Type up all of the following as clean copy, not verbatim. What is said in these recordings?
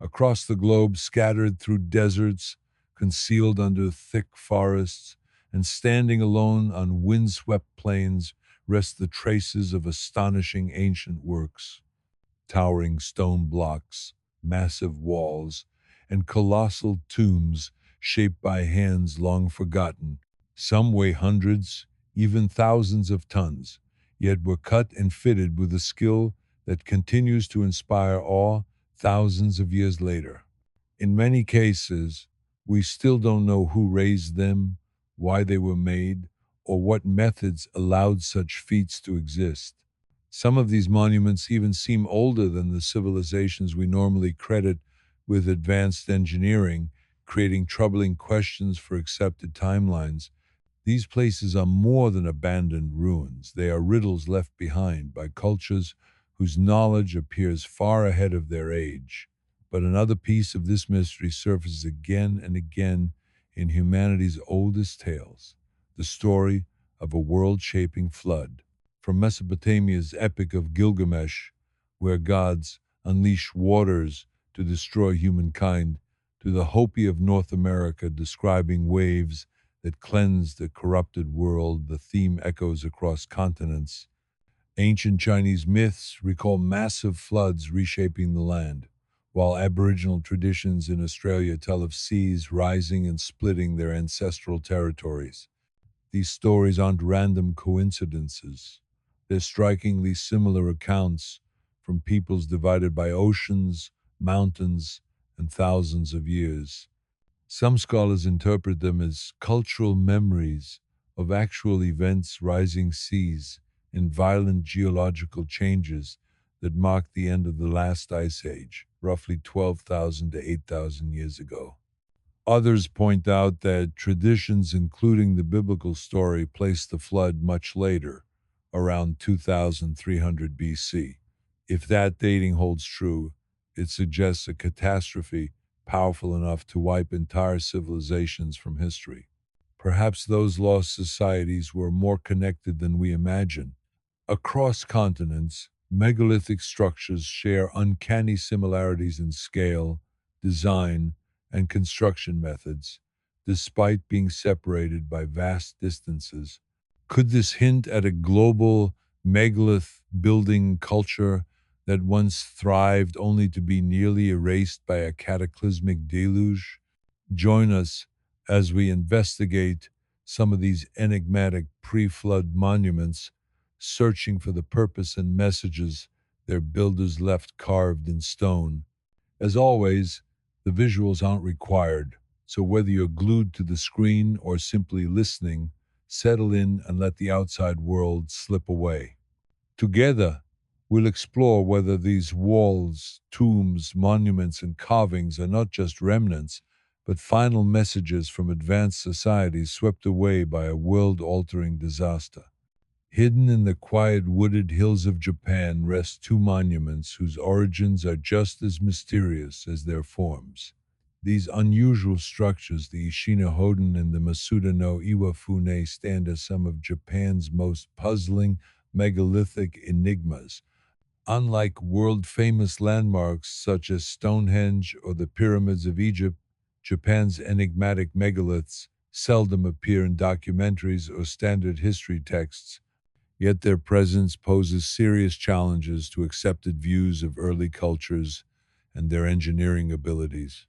Across the globe, scattered through deserts, concealed under thick forests, and standing alone on windswept plains, rest the traces of astonishing ancient works, towering stone blocks, massive walls, and colossal tombs shaped by hands long forgotten. Some weigh hundreds, even thousands of tons, yet were cut and fitted with a skill that continues to inspire awe thousands of years later. In many cases, we still don't know who raised them, why they were made, or what methods allowed such feats to exist. Some of these monuments even seem older than the civilizations we normally credit with advanced engineering, creating troubling questions for accepted timelines. These places are more than abandoned ruins. They are riddles left behind by cultures whose knowledge appears far ahead of their age. But another piece of this mystery surfaces again and again in humanity's oldest tales, the story of a world-shaping flood. From Mesopotamia's Epic of Gilgamesh, where gods unleash waters to destroy humankind, to the Hopi of North America describing waves that cleansed a corrupted world, the theme echoes across continents. Ancient Chinese myths recall massive floods reshaping the land, while Aboriginal traditions in Australia tell of seas rising and splitting their ancestral territories. These stories aren't random coincidences. They're strikingly similar accounts from peoples divided by oceans, mountains, and thousands of years. Some scholars interpret them as cultural memories of actual events, rising seas, and violent geological changes that marked the end of the last ice age, roughly 12,000 to 8,000 years ago. Others point out that traditions, including the biblical story, place the flood much later, around 2300 BC. If that dating holds true, it suggests a catastrophe powerful enough to wipe entire civilizations from history. Perhaps those lost societies were more connected than we imagine. Across continents, megalithic structures share uncanny similarities in scale, design, and construction methods, despite being separated by vast distances. Could this hint at a global megalith building culture that once thrived only to be nearly erased by a cataclysmic deluge? Join us as we investigate some of these enigmatic pre-flood monuments, searching for the purpose and messages their builders left carved in stone. As always, the visuals aren't required, so whether you're glued to the screen or simply listening, settle in and let the outside world slip away. Together, we'll explore whether these walls, tombs, monuments, and carvings are not just remnants, but final messages from advanced societies swept away by a world-altering disaster. Hidden in the quiet wooded hills of Japan rest two monuments whose origins are just as mysterious as their forms. These unusual structures, the Ishino Hoden and the Masuda no Iwafune, stand as some of Japan's most puzzling megalithic enigmas. Unlike world-famous landmarks such as Stonehenge or the pyramids of Egypt, Japan's enigmatic megaliths seldom appear in documentaries or standard history texts, yet their presence poses serious challenges to accepted views of early cultures and their engineering abilities.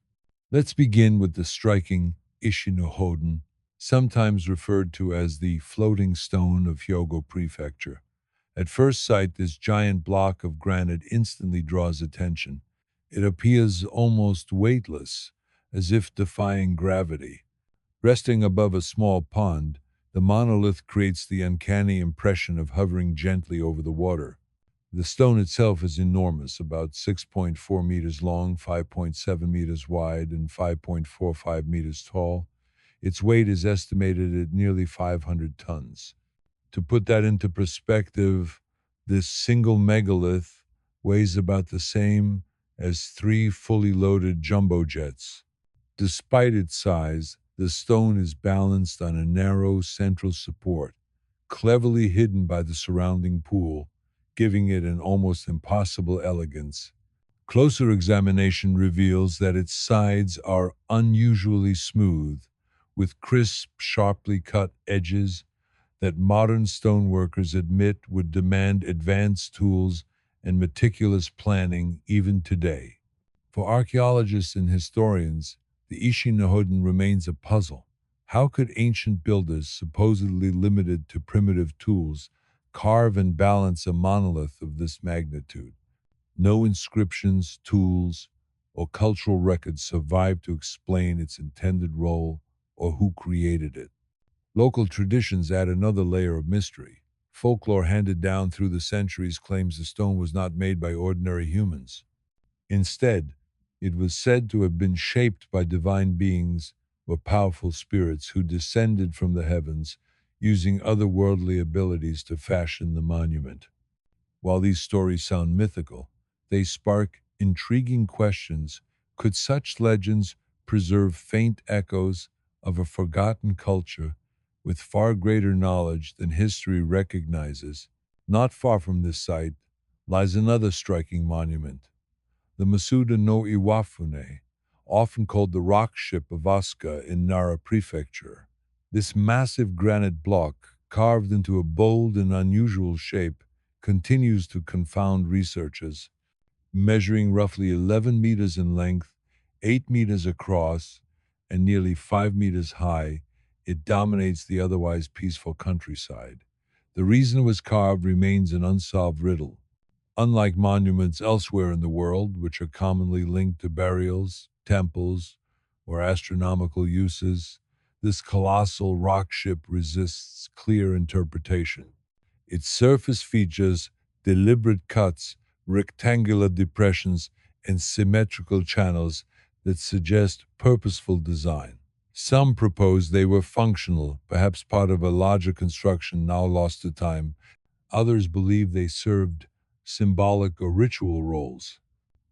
Let's begin with the striking Ishino-Hoden, sometimes referred to as the floating stone of Hyogo Prefecture. At first sight, this giant block of granite instantly draws attention. It appears almost weightless, as if defying gravity. Resting above a small pond, the monolith creates the uncanny impression of hovering gently over the water. The stone itself is enormous, about 6.4 meters long, 5.7 meters wide, and 5.45 meters tall. Its weight is estimated at nearly 500 tons. To put that into perspective, this single megalith weighs about the same as three fully loaded jumbo jets. Despite its size, the stone is balanced on a narrow central support, cleverly hidden by the surrounding pool, giving it an almost impossible elegance. Closer examination reveals that its sides are unusually smooth, with crisp, sharply cut edges that modern stoneworkers admit would demand advanced tools and meticulous planning even today. For archaeologists and historians, the Ishinahoden remains a puzzle. How could ancient builders, supposedly limited to primitive tools, carve and balance a monolith of this magnitude? No inscriptions, tools, or cultural records survive to explain its intended role or who created it. Local traditions add another layer of mystery. Folklore handed down through the centuries claims the stone was not made by ordinary humans. Instead, it was said to have been shaped by divine beings or powerful spirits who descended from the heavens, using otherworldly abilities to fashion the monument. While these stories sound mythical, they spark intriguing questions. Could such legends preserve faint echoes of a forgotten culture with far greater knowledge than history recognizes? Not far from this site lies another striking monument, the Masuda no Iwafune, often called the rock ship of Asuka in Nara Prefecture. This massive granite block, carved into a bold and unusual shape, continues to confound researchers. Measuring roughly 11 meters in length, 8 meters across, and nearly 5 meters high, it dominates the otherwise peaceful countryside. The reason it was carved remains an unsolved riddle. Unlike monuments elsewhere in the world, which are commonly linked to burials, temples, or astronomical uses, this colossal rock ship resists clear interpretation. Its surface features deliberate cuts, rectangular depressions, and symmetrical channels that suggest purposeful design. Some propose they were functional, perhaps part of a larger construction now lost to time. Others believe they served symbolic or ritual roles.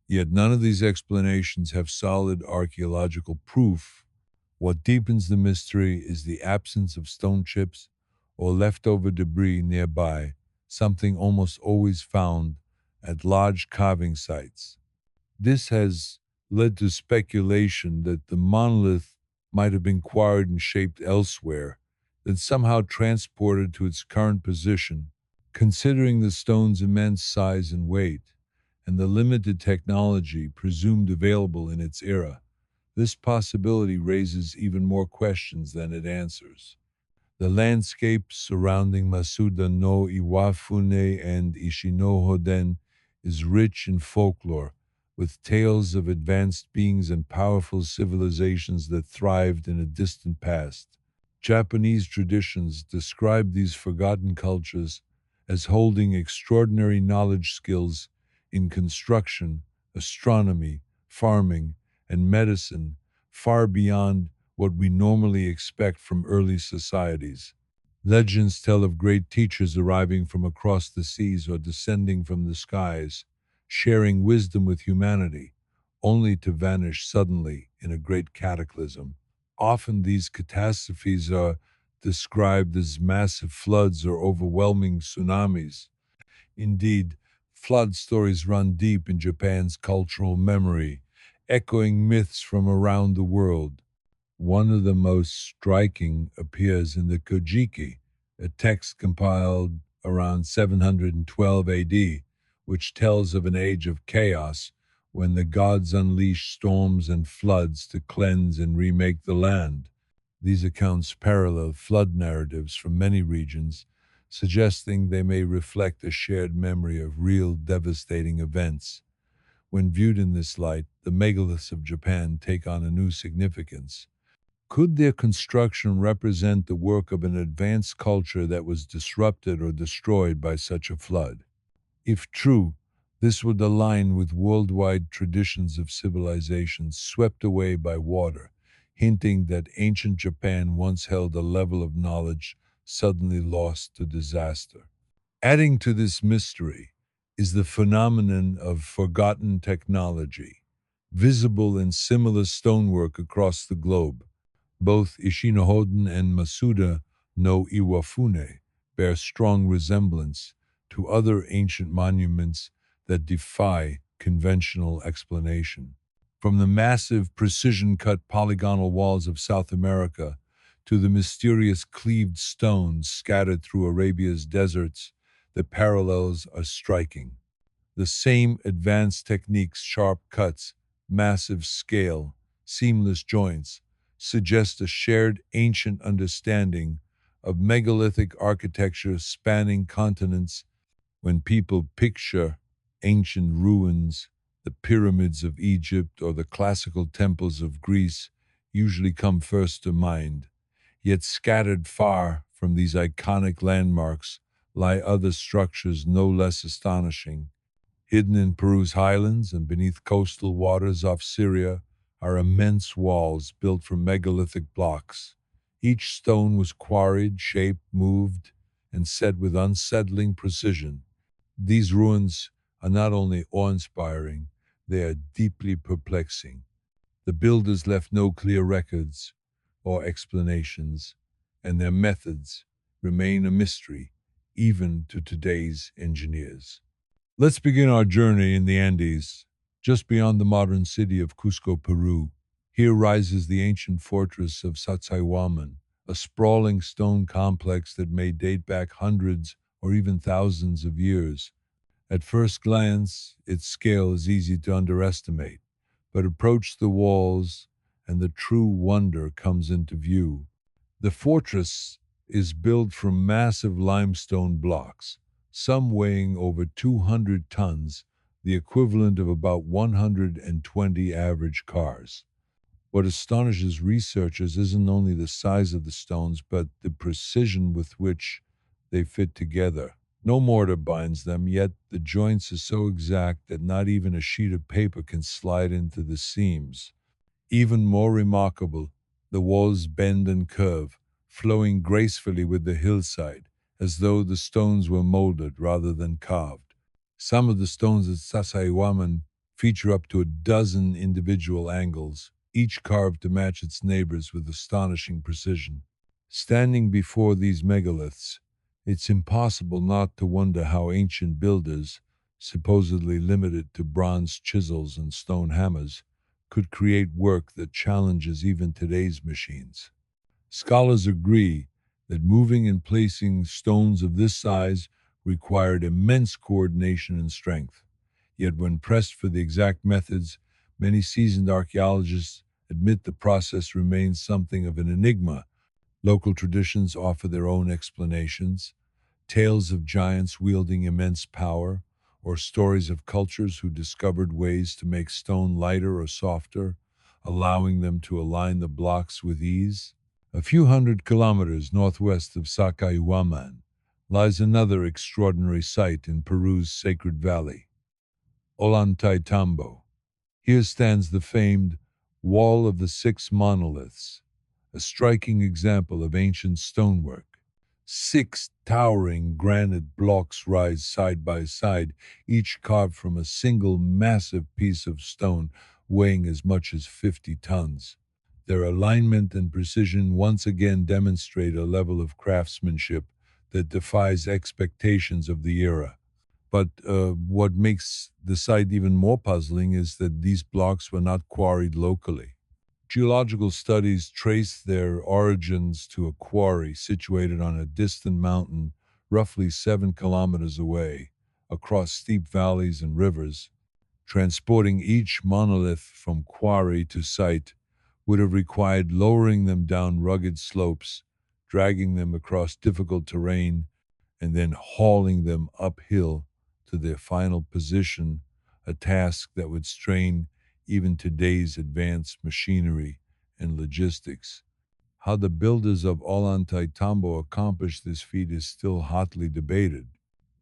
Yet none of these explanations have solid archaeological proof. What deepens the mystery is the absence of stone chips or leftover debris nearby, something almost always found at large carving sites. This has led to speculation that the monolith might have been quarried and shaped elsewhere, then somehow transported to its current position. Considering the stone's immense size and weight, and the limited technology presumed available in its era, this possibility raises even more questions than it answers. The landscape surrounding Masuda no Iwafune and Ishinohoden is rich in folklore, with tales of advanced beings and powerful civilizations that thrived in a distant past. Japanese traditions describe these forgotten cultures as holding extraordinary knowledge skills in construction, astronomy, farming, and medicine far beyond what we normally expect from early societies. Legends tell of great teachers arriving from across the seas or descending from the skies, sharing wisdom with humanity, only to vanish suddenly in a great cataclysm. Often these catastrophes are described as massive floods or overwhelming tsunamis. Indeed, flood stories run deep in Japan's cultural memory, echoing myths from around the world. One of the most striking appears in the Kojiki, a text compiled around 712 AD, which tells of an age of chaos when the gods unleashed storms and floods to cleanse and remake the land. These accounts parallel flood narratives from many regions, suggesting they may reflect a shared memory of real devastating events. When viewed in this light, the megaliths of Japan take on a new significance. Could their construction represent the work of an advanced culture that was disrupted or destroyed by such a flood? If true, this would align with worldwide traditions of civilizations swept away by water, hinting that ancient Japan once held a level of knowledge suddenly lost to disaster. Adding to this mystery is the phenomenon of forgotten technology, visible in similar stonework across the globe. Both Ishinohoden and Masuda no Iwafune bear strong resemblance to other ancient monuments that defy conventional explanation. From the massive precision-cut polygonal walls of South America to the mysterious cleaved stones scattered through Arabia's deserts, the parallels are striking. The same advanced techniques, sharp cuts, massive scale, seamless joints, suggest a shared ancient understanding of megalithic architecture spanning continents. When people picture ancient ruins, the pyramids of Egypt or the classical temples of Greece usually come first to mind. Yet scattered far from these iconic landmarks lie other structures no less astonishing. Hidden in Peru's highlands and beneath coastal waters off Syria are immense walls built from megalithic blocks. Each stone was quarried, shaped, moved, and set with unsettling precision. These ruins are not only awe-inspiring, they are deeply perplexing. The builders left no clear records or explanations, and their methods remain a mystery even to today's engineers. Let's begin our journey in the Andes, just beyond the modern city of Cusco, Peru. Here rises the ancient fortress of Sacsayhuaman, a sprawling stone complex that may date back hundreds or even thousands of years. At first glance, its scale is easy to underestimate, but approach the walls and the true wonder comes into view. The fortress is built from massive limestone blocks, some weighing over 200 tons, the equivalent of about 120 average cars. What astonishes researchers isn't only the size of the stones, but the precision with which they fit together. No mortar binds them, yet the joints are so exact that not even a sheet of paper can slide into the seams. Even more remarkable, the walls bend and curve, flowing gracefully with the hillside, as though the stones were molded rather than carved. Some of the stones at Sacsayhuaman feature up to a dozen individual angles, each carved to match its neighbors with astonishing precision. Standing before these megaliths, it's impossible not to wonder how ancient builders, supposedly limited to bronze chisels and stone hammers, could create work that challenges even today's machines. Scholars agree that moving and placing stones of this size required immense coordination and strength. Yet when pressed for the exact methods, many seasoned archaeologists admit the process remains something of an enigma. Local traditions offer their own explanations, tales of giants wielding immense power, or stories of cultures who discovered ways to make stone lighter or softer, allowing them to align the blocks with ease. A few hundred kilometers northwest of Sacsayhuaman lies another extraordinary site in Peru's Sacred Valley, Ollantaytambo. Here stands the famed Wall of the Six Monoliths, a striking example of ancient stonework. Six towering granite blocks rise side by side, each carved from a single massive piece of stone weighing as much as 50 tons. Their alignment and precision once again demonstrate a level of craftsmanship that defies expectations of the era. But what makes the site even more puzzling is that these blocks were not quarried locally. Geological studies trace their origins to a quarry situated on a distant mountain roughly 7 kilometers away, across steep valleys and rivers. Transporting each monolith from quarry to site would have required lowering them down rugged slopes, dragging them across difficult terrain, and then hauling them uphill to their final position, a task that would strain even today's advanced machinery and logistics. How the builders of Ollantaytambo accomplished this feat is still hotly debated.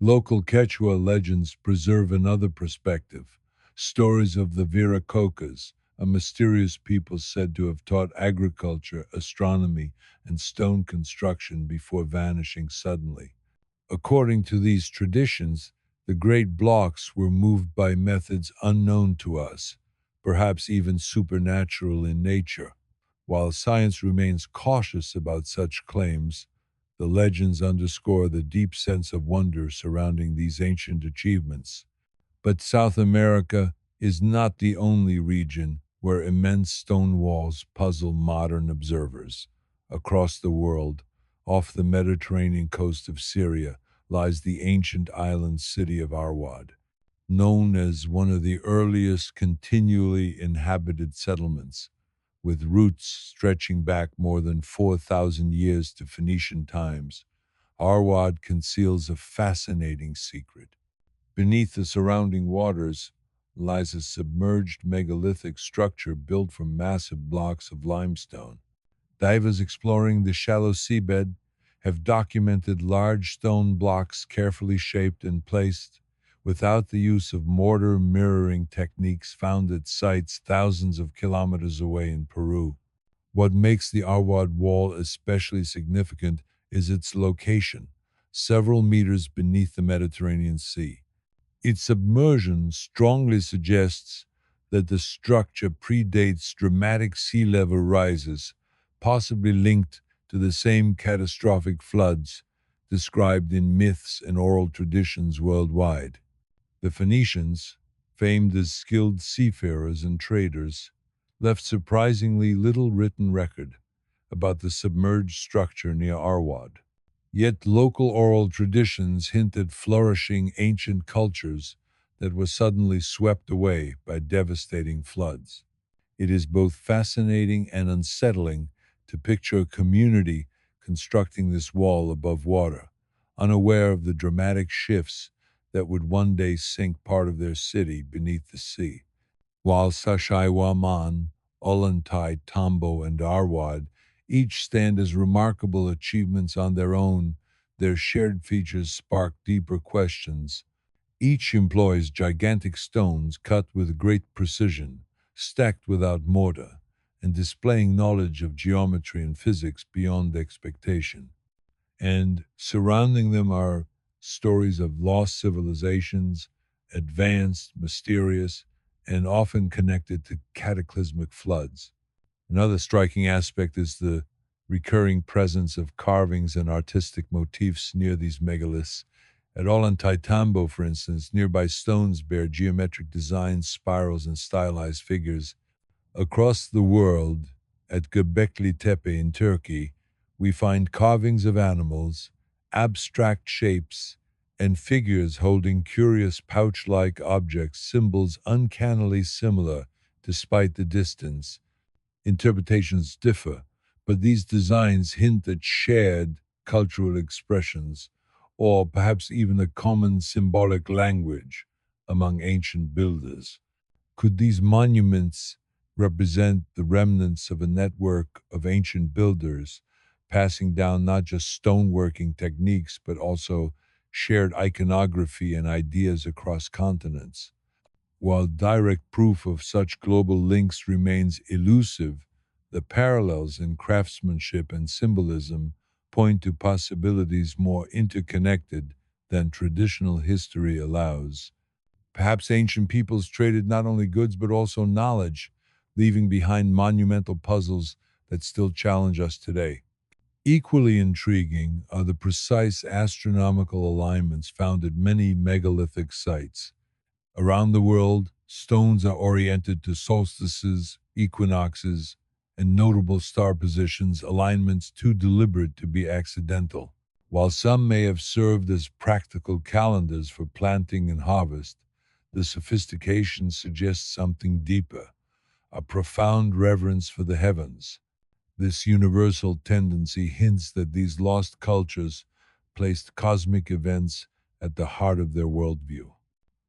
Local Quechua legends preserve another perspective, stories of the Viracocas, a mysterious people said to have taught agriculture, astronomy, and stone construction before vanishing suddenly. According to these traditions, the great blocks were moved by methods unknown to us, perhaps even supernatural in nature. While science remains cautious about such claims, the legends underscore the deep sense of wonder surrounding these ancient achievements. But South America is not the only region where immense stone walls puzzle modern observers. Across the world, off the Mediterranean coast of Syria, lies the ancient island city of Arwad, known as one of the earliest continually inhabited settlements, with roots stretching back more than 4,000 years to Phoenician times. Arwad conceals a fascinating secret. Beneath the surrounding waters lies a submerged megalithic structure built from massive blocks of limestone. Divers exploring the shallow seabed have documented large stone blocks carefully shaped and placed without the use of mortar mirroring techniques found at sites thousands of kilometers away in Peru. What makes the Arwad Wall especially significant is its location, several meters beneath the Mediterranean Sea. Its submersion strongly suggests that the structure predates dramatic sea level rises, possibly linked to the same catastrophic floods described in myths and oral traditions worldwide. The Phoenicians, famed as skilled seafarers and traders, left surprisingly little written record about the submerged structure near Arwad. Yet local oral traditions hint at flourishing ancient cultures that were suddenly swept away by devastating floods. It is both fascinating and unsettling to picture a community constructing this wall above water, unaware of the dramatic shifts that would one day sink part of their city beneath the sea. While Sacsayhuaman, Ollantay, Tambo, and Arwad each stand as remarkable achievements on their own, their shared features spark deeper questions. Each employs gigantic stones cut with great precision, stacked without mortar, and displaying knowledge of geometry and physics beyond expectation. And surrounding them are stories of lost civilizations, advanced, mysterious, and often connected to cataclysmic floods. Another striking aspect is the recurring presence of carvings and artistic motifs near these megaliths. At Ollantaytambo, for instance, nearby stones bear geometric designs, spirals, and stylized figures. Across the world, at Göbekli Tepe in Turkey, we find carvings of animals, abstract shapes, and figures holding curious pouch-like objects, symbols uncannily similar despite the distance. Interpretations differ, but these designs hint at shared cultural expressions, or perhaps even a common symbolic language among ancient builders. Could these monuments represent the remnants of a network of ancient builders, passing down not just stoneworking techniques, but also shared iconography and ideas across continents? While direct proof of such global links remains elusive, the parallels in craftsmanship and symbolism point to possibilities more interconnected than traditional history allows. Perhaps ancient peoples traded not only goods but also knowledge, leaving behind monumental puzzles that still challenge us today. Equally intriguing are the precise astronomical alignments found at many megalithic sites. Around the world, stones are oriented to solstices, equinoxes, and notable star positions, alignments too deliberate to be accidental. While some may have served as practical calendars for planting and harvest, the sophistication suggests something deeper, a profound reverence for the heavens. This universal tendency hints that these lost cultures placed cosmic events at the heart of their worldview.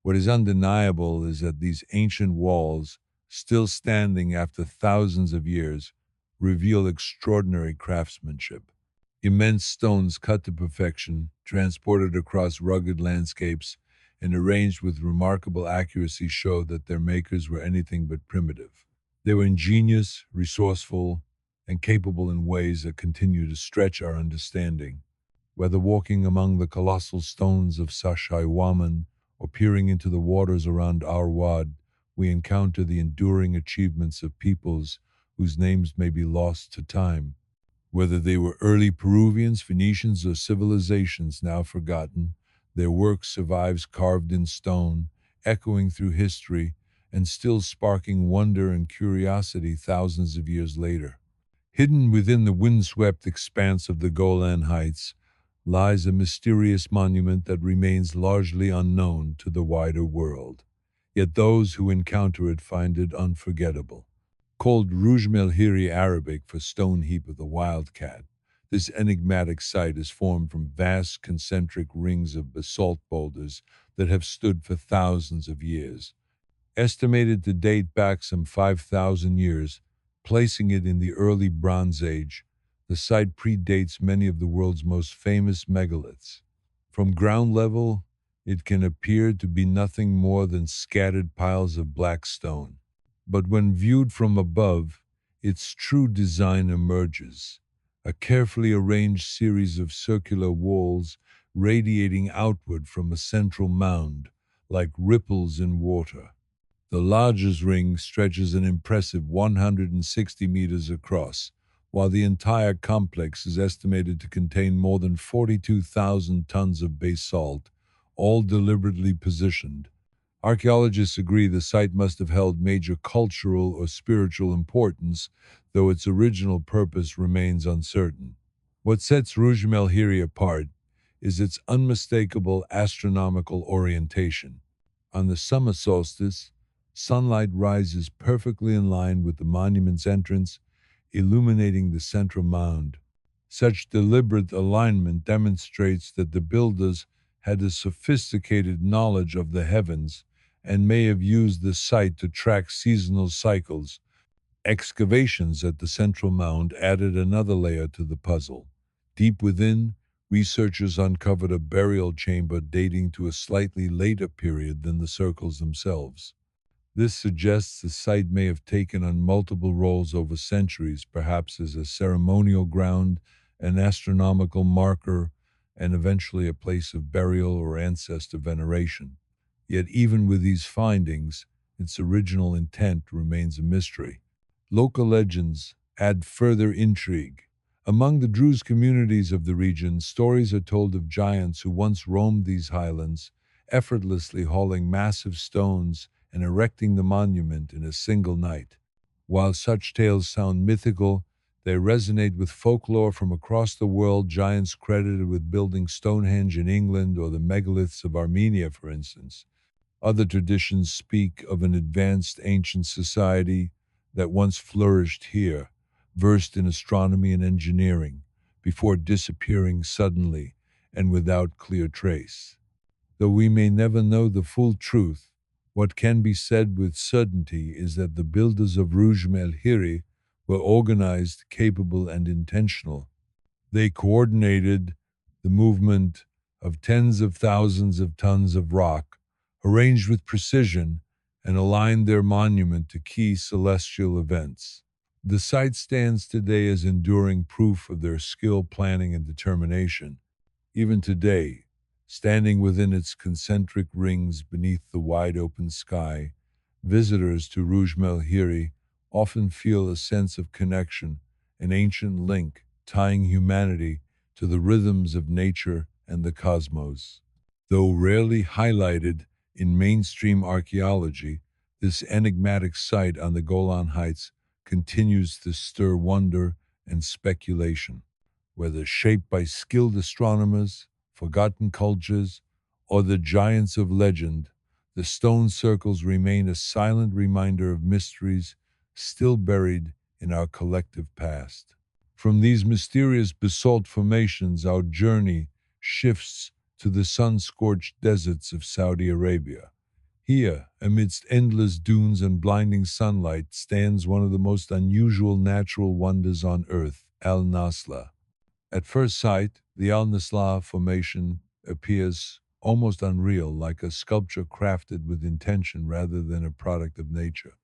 What is undeniable is that these ancient walls, still standing after thousands of years, reveal extraordinary craftsmanship. Immense stones cut to perfection, transported across rugged landscapes, and arranged with remarkable accuracy show that their makers were anything but primitive. They were ingenious, resourceful, and capable in ways that continue to stretch our understanding. Whether walking among the colossal stones of Sacsayhuaman or peering into the waters around Arwad, we encounter the enduring achievements of peoples whose names may be lost to time. Whether they were early Peruvians, Phoenicians, or civilizations now forgotten, their work survives carved in stone, echoing through history and still sparking wonder and curiosity thousands of years later. Hidden within the windswept expanse of the Golan Heights lies a mysterious monument that remains largely unknown to the wider world. Yet those who encounter it find it unforgettable. Called Rujm el Hiri Arabic for stone heap of the wildcat, this enigmatic site is formed from vast concentric rings of basalt boulders that have stood for thousands of years. Estimated to date back some 5,000 years, placing it in the early Bronze Age, the site predates many of the world's most famous megaliths. From ground level, it can appear to be nothing more than scattered piles of black stone. But when viewed from above, its true design emerges, a carefully arranged series of circular walls radiating outward from a central mound, like ripples in water. The largest ring stretches an impressive 160 meters across, while the entire complex is estimated to contain more than 42,000 tons of basalt, all deliberately positioned. Archaeologists agree the site must have held major cultural or spiritual importance, though its original purpose remains uncertain. What sets Rujm el Hiri apart is its unmistakable astronomical orientation. On the summer solstice, sunlight rises perfectly in line with the monument's entrance, illuminating the central mound. Such deliberate alignment demonstrates that the builders had a sophisticated knowledge of the heavens and may have used the site to track seasonal cycles. Excavations at the central mound added another layer to the puzzle. Deep within, researchers uncovered a burial chamber dating to a slightly later period than the circles themselves. This suggests the site may have taken on multiple roles over centuries, perhaps as a ceremonial ground, an astronomical marker, and eventually a place of burial or ancestor veneration. Yet even with these findings, its original intent remains a mystery. Local legends add further intrigue. Among the Druze communities of the region, stories are told of giants who once roamed these highlands, effortlessly hauling massive stones and erecting the monument in a single night. While such tales sound mythical, they resonate with folklore from across the world, giants credited with building Stonehenge in England or the megaliths of Armenia, for instance. Other traditions speak of an advanced ancient society that once flourished here, versed in astronomy and engineering, before disappearing suddenly and without clear trace. Though we may never know the full truth, what can be said with certainty is that the builders of Rujm el Hiri were organized, capable, and intentional. They coordinated the movement of tens of thousands of tons of rock, arranged with precision, and aligned their monument to key celestial events. The site stands today as enduring proof of their skill, planning, and determination. Even today, standing within its concentric rings beneath the wide open sky, visitors to Rujm el Hiri often feel a sense of connection, an ancient link tying humanity to the rhythms of nature and the cosmos. Though rarely highlighted in mainstream archaeology, this enigmatic site on the Golan Heights continues to stir wonder and speculation. Whether shaped by skilled astronomers, forgotten cultures, or the giants of legend, the stone circles remain a silent reminder of mysteries still buried in our collective past. From these mysterious basalt formations, our journey shifts to the sun-scorched deserts of Saudi Arabia. Here, amidst endless dunes and blinding sunlight, stands one of the most unusual natural wonders on earth, Al-Nasla. At first sight, the Al-Nasla formation appears almost unreal, like a sculpture crafted with intention rather than a product of nature.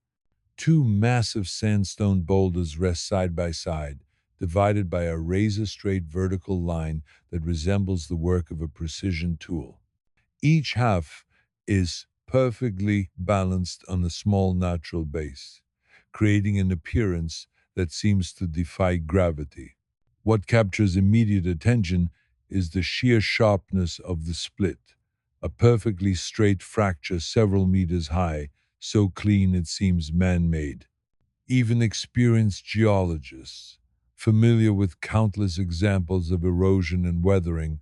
Two massive sandstone boulders rest side by side, divided by a razor-straight vertical line that resembles the work of a precision tool. Each half is perfectly balanced on a small natural base, creating an appearance that seems to defy gravity. What captures immediate attention is the sheer sharpness of the split, a perfectly straight fracture several meters high, so clean it seems man-made. Even experienced geologists, familiar with countless examples of erosion and weathering,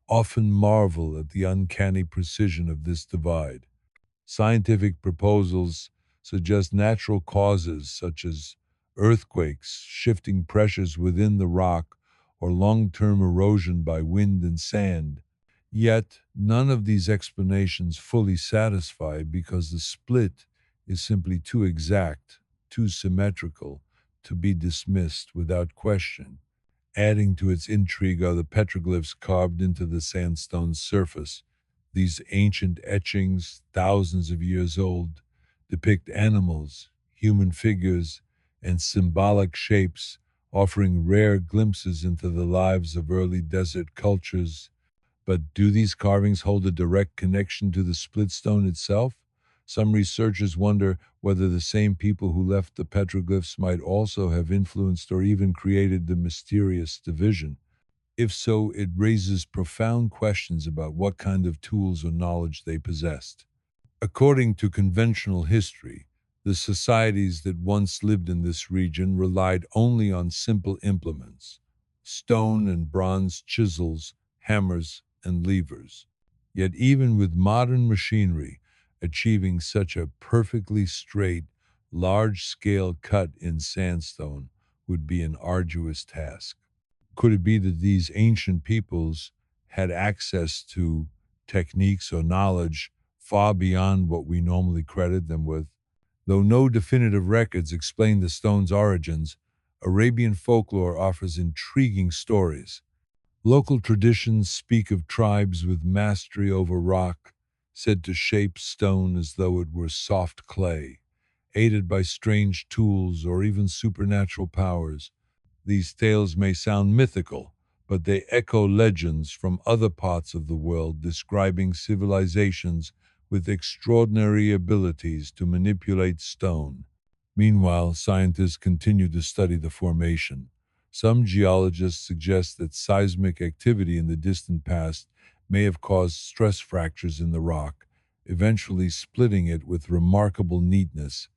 often marvel at the uncanny precision of this divide. Scientific proposals suggest natural causes such as earthquakes, shifting pressures within the rock, or long-term erosion by wind and sand. Yet, none of these explanations fully satisfy because the split is simply too exact, too symmetrical, to be dismissed without question. Adding to its intrigue are the petroglyphs carved into the sandstone's surface. These ancient etchings, thousands of years old, depict animals, human figures, and symbolic shapes, offering rare glimpses into the lives of early desert cultures. But do these carvings hold a direct connection to the split stone itself? Some researchers wonder whether the same people who left the petroglyphs might also have influenced or even created the mysterious division. If so, it raises profound questions about what kind of tools or knowledge they possessed. According to conventional history, the societies that once lived in this region relied only on simple implements: stone and bronze chisels, hammers, and levers. Yet even with modern machinery, achieving such a perfectly straight, large-scale cut in sandstone would be an arduous task. Could it be that these ancient peoples had access to techniques or knowledge far beyond what we normally credit them with? Though no definitive records explain the stone's origins, Arabian folklore offers intriguing stories. Local traditions speak of tribes with mastery over rock, said to shape stone as though it were soft clay, aided by strange tools or even supernatural powers. These tales may sound mythical, but they echo legends from other parts of the world describing civilizations with extraordinary abilities to manipulate stone. Meanwhile, scientists continue to study the formation. Some geologists suggest that seismic activity in the distant past may have caused stress fractures in the rock, eventually splitting it with remarkable neatness.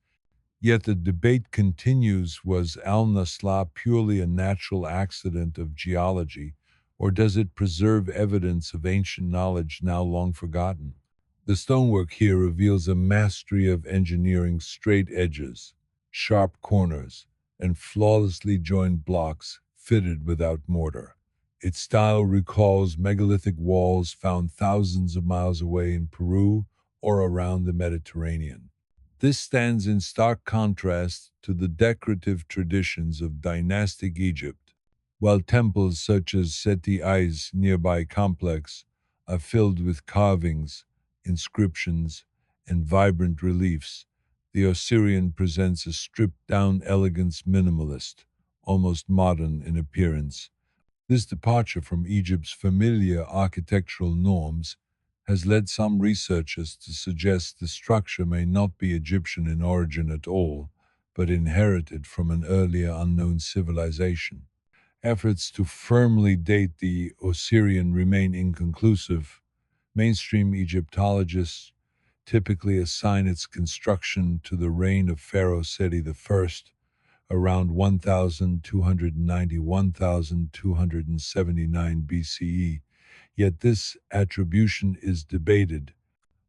Yet the debate continues: was Al-Nasla purely a natural accident of geology, or does it preserve evidence of ancient knowledge now long forgotten? The stonework here reveals a mastery of engineering: straight edges, sharp corners, and flawlessly joined blocks fitted without mortar. Its style recalls megalithic walls found thousands of miles away in Peru or around the Mediterranean. This stands in stark contrast to the decorative traditions of dynastic Egypt, while temples such as Seti I's nearby complex are filled with carvings, inscriptions, and vibrant reliefs. The Osirian presents a stripped-down elegance minimalist, almost modern in appearance. This departure from Egypt's familiar architectural norms has led some researchers to suggest the structure may not be Egyptian in origin at all, but inherited from an earlier unknown civilization. Efforts to firmly date the Osirian remain inconclusive. Mainstream Egyptologists typically assign its construction to the reign of Pharaoh Seti I, around 1290-1279 BCE, yet this attribution is debated.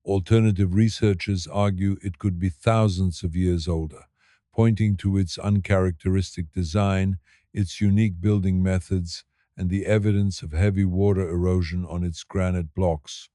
Alternative researchers argue it could be thousands of years older, pointing to its uncharacteristic design, its unique building methods, and the evidence of heavy water erosion on its granite blocks.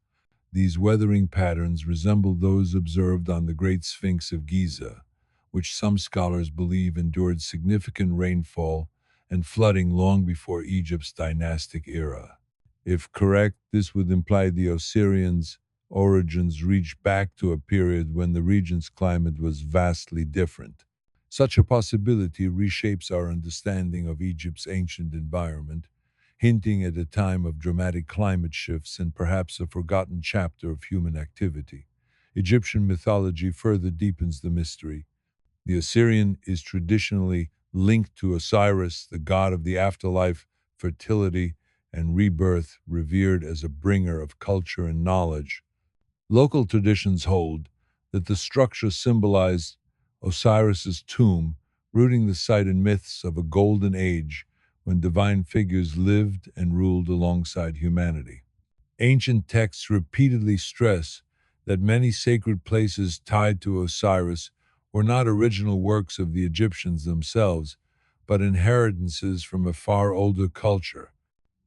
These weathering patterns resemble those observed on the Great Sphinx of Giza, which some scholars believe endured significant rainfall and flooding long before Egypt's dynastic era. If correct, this would imply the Osirians' origins reach back to a period when the region's climate was vastly different. Such a possibility reshapes our understanding of Egypt's ancient environment, hinting at a time of dramatic climate shifts and perhaps a forgotten chapter of human activity. Egyptian mythology further deepens the mystery. The Assyrian is traditionally linked to Osiris, the god of the afterlife, fertility, and rebirth, revered as a bringer of culture and knowledge. Local traditions hold that the structure symbolized Osiris's tomb, rooting the site in myths of a golden age when divine figures lived and ruled alongside humanity. Ancient texts repeatedly stress that many sacred places tied to Osiris were not original works of the Egyptians themselves, but inheritances from a far older culture.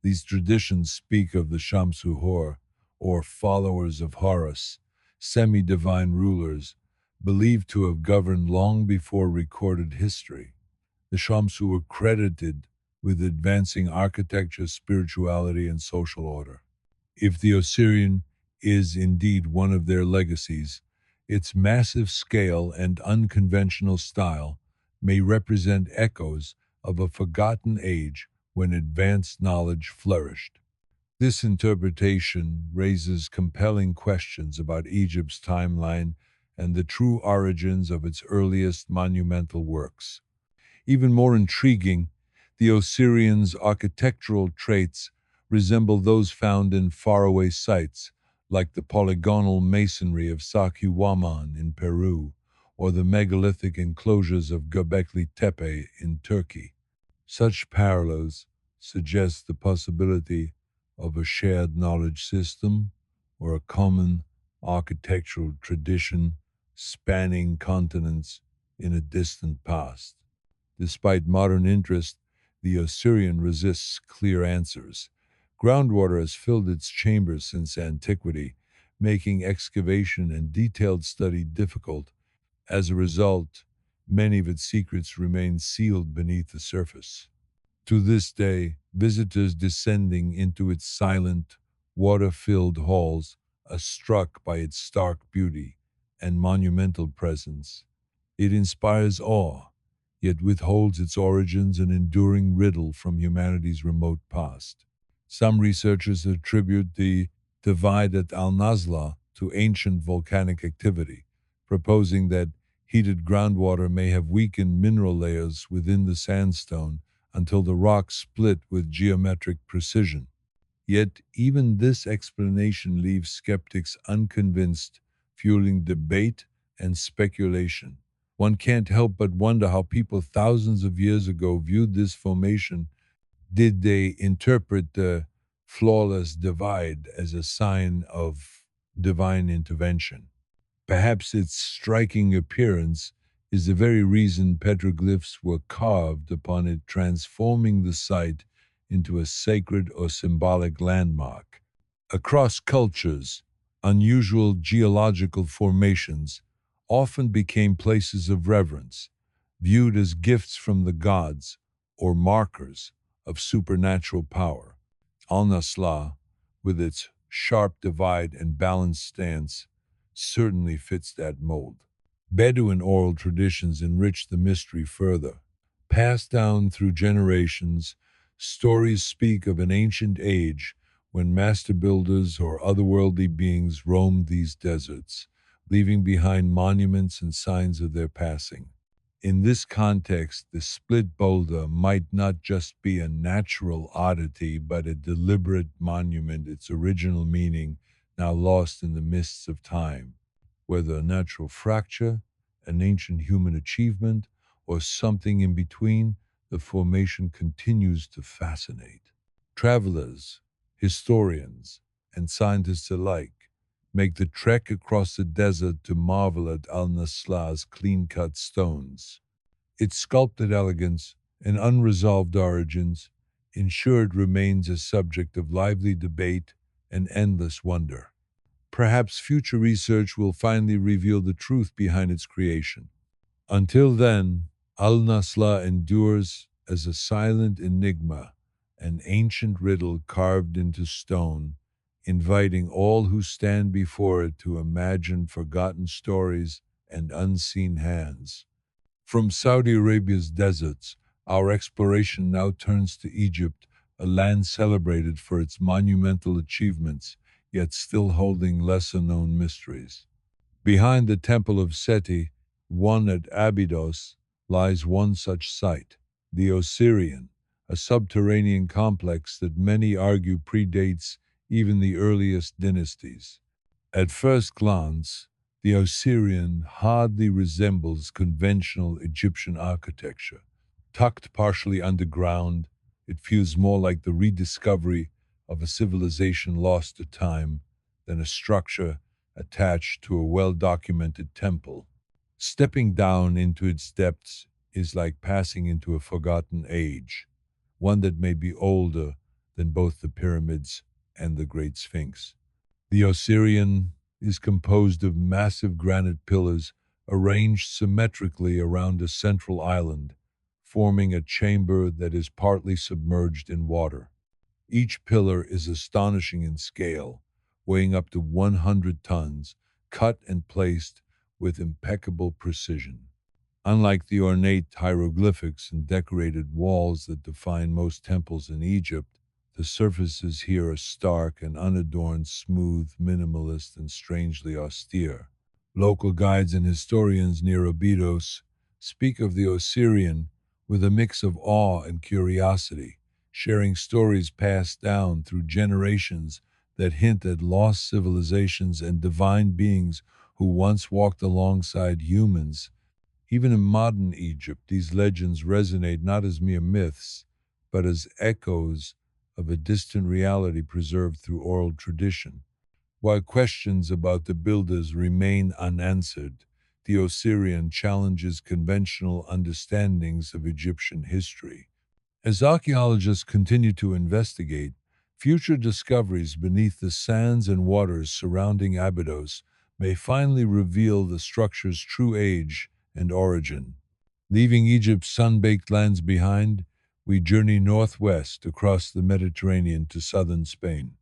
These traditions speak of the Shamsu-Hor, or followers of Horus, semi-divine rulers, believed to have governed long before recorded history. The Shamsu were credited with advancing architecture, spirituality, and social order. If the Osirian is indeed one of their legacies, its massive scale and unconventional style may represent echoes of a forgotten age when advanced knowledge flourished. This interpretation raises compelling questions about Egypt's timeline and the true origins of its earliest monumental works. Even more intriguing, the Osirians' architectural traits resemble those found in faraway sites, like the polygonal masonry of Sacsayhuaman in Peru or the megalithic enclosures of Göbekli Tepe in Turkey. Such parallels suggest the possibility of a shared knowledge system or a common architectural tradition spanning continents in a distant past. Despite modern interest, the Osirian resists clear answers. Groundwater has filled its chambers since antiquity, making excavation and detailed study difficult. As a result, many of its secrets remain sealed beneath the surface. To this day, visitors descending into its silent, water-filled halls are struck by its stark beauty and monumental presence. It inspires awe, yet withholds its origins an enduring riddle from humanity's remote past. Some researchers attribute the divide at Al-Nasla to ancient volcanic activity, proposing that heated groundwater may have weakened mineral layers within the sandstone until the rock split with geometric precision. Yet even this explanation leaves skeptics unconvinced, fueling debate and speculation. One can't help but wonder how people thousands of years ago viewed this formation. Did they interpret the flawless divide as a sign of divine intervention? Perhaps its striking appearance is the very reason petroglyphs were carved upon it, transforming the site into a sacred or symbolic landmark. Across cultures, unusual geological formations often became places of reverence, viewed as gifts from the gods or markers of supernatural power. Al-Nasla, with its sharp divide and balanced stance, certainly fits that mold. Bedouin oral traditions enrich the mystery further. Passed down through generations, stories speak of an ancient age when master builders or otherworldly beings roamed these deserts, leaving behind monuments and signs of their passing. In this context, the split boulder might not just be a natural oddity, but a deliberate monument, its original meaning now lost in the mists of time. Whether a natural fracture, an ancient human achievement, or something in between, the formation continues to fascinate. Travelers, historians, and scientists alike make the trek across the desert to marvel at Al-Nasla's clean-cut stones. Its sculpted elegance and unresolved origins ensure it remains a subject of lively debate and endless wonder. Perhaps future research will finally reveal the truth behind its creation. Until then, Al-Nasla endures as a silent enigma, an ancient riddle carved into stone, inviting all who stand before it to imagine forgotten stories and unseen hands. From Saudi Arabia's deserts, our exploration now turns to Egypt, a land celebrated for its monumental achievements, yet still holding lesser-known mysteries. Behind the Temple of Seti, one at Abydos, lies one such site, the Osirian, a subterranean complex that many argue predates even the earliest dynasties. At first glance, the Osirian hardly resembles conventional Egyptian architecture. Tucked partially underground, it feels more like the rediscovery of a civilization lost to time than a structure attached to a well-documented temple. Stepping down into its depths is like passing into a forgotten age, one that may be older than both the pyramids and the Great Sphinx. The Osirian is composed of massive granite pillars arranged symmetrically around a central island, forming a chamber that is partly submerged in water. Each pillar is astonishing in scale, weighing up to 100 tons, cut and placed with impeccable precision. Unlike the ornate hieroglyphics and decorated walls that define most temples in Egypt, the surfaces here are stark and unadorned, smooth, minimalist, and strangely austere. Local guides and historians near Abydos speak of the Osirian with a mix of awe and curiosity, sharing stories passed down through generations that hint at lost civilizations and divine beings who once walked alongside humans. Even in modern Egypt, these legends resonate not as mere myths, but as echoes of a distant reality preserved through oral tradition. While questions about the builders remain unanswered, the Osirian challenges conventional understandings of Egyptian history. As archaeologists continue to investigate, future discoveries beneath the sands and waters surrounding Abydos may finally reveal the structure's true age and origin. Leaving Egypt's sun-baked lands behind, we journey northwest across the Mediterranean to southern Spain.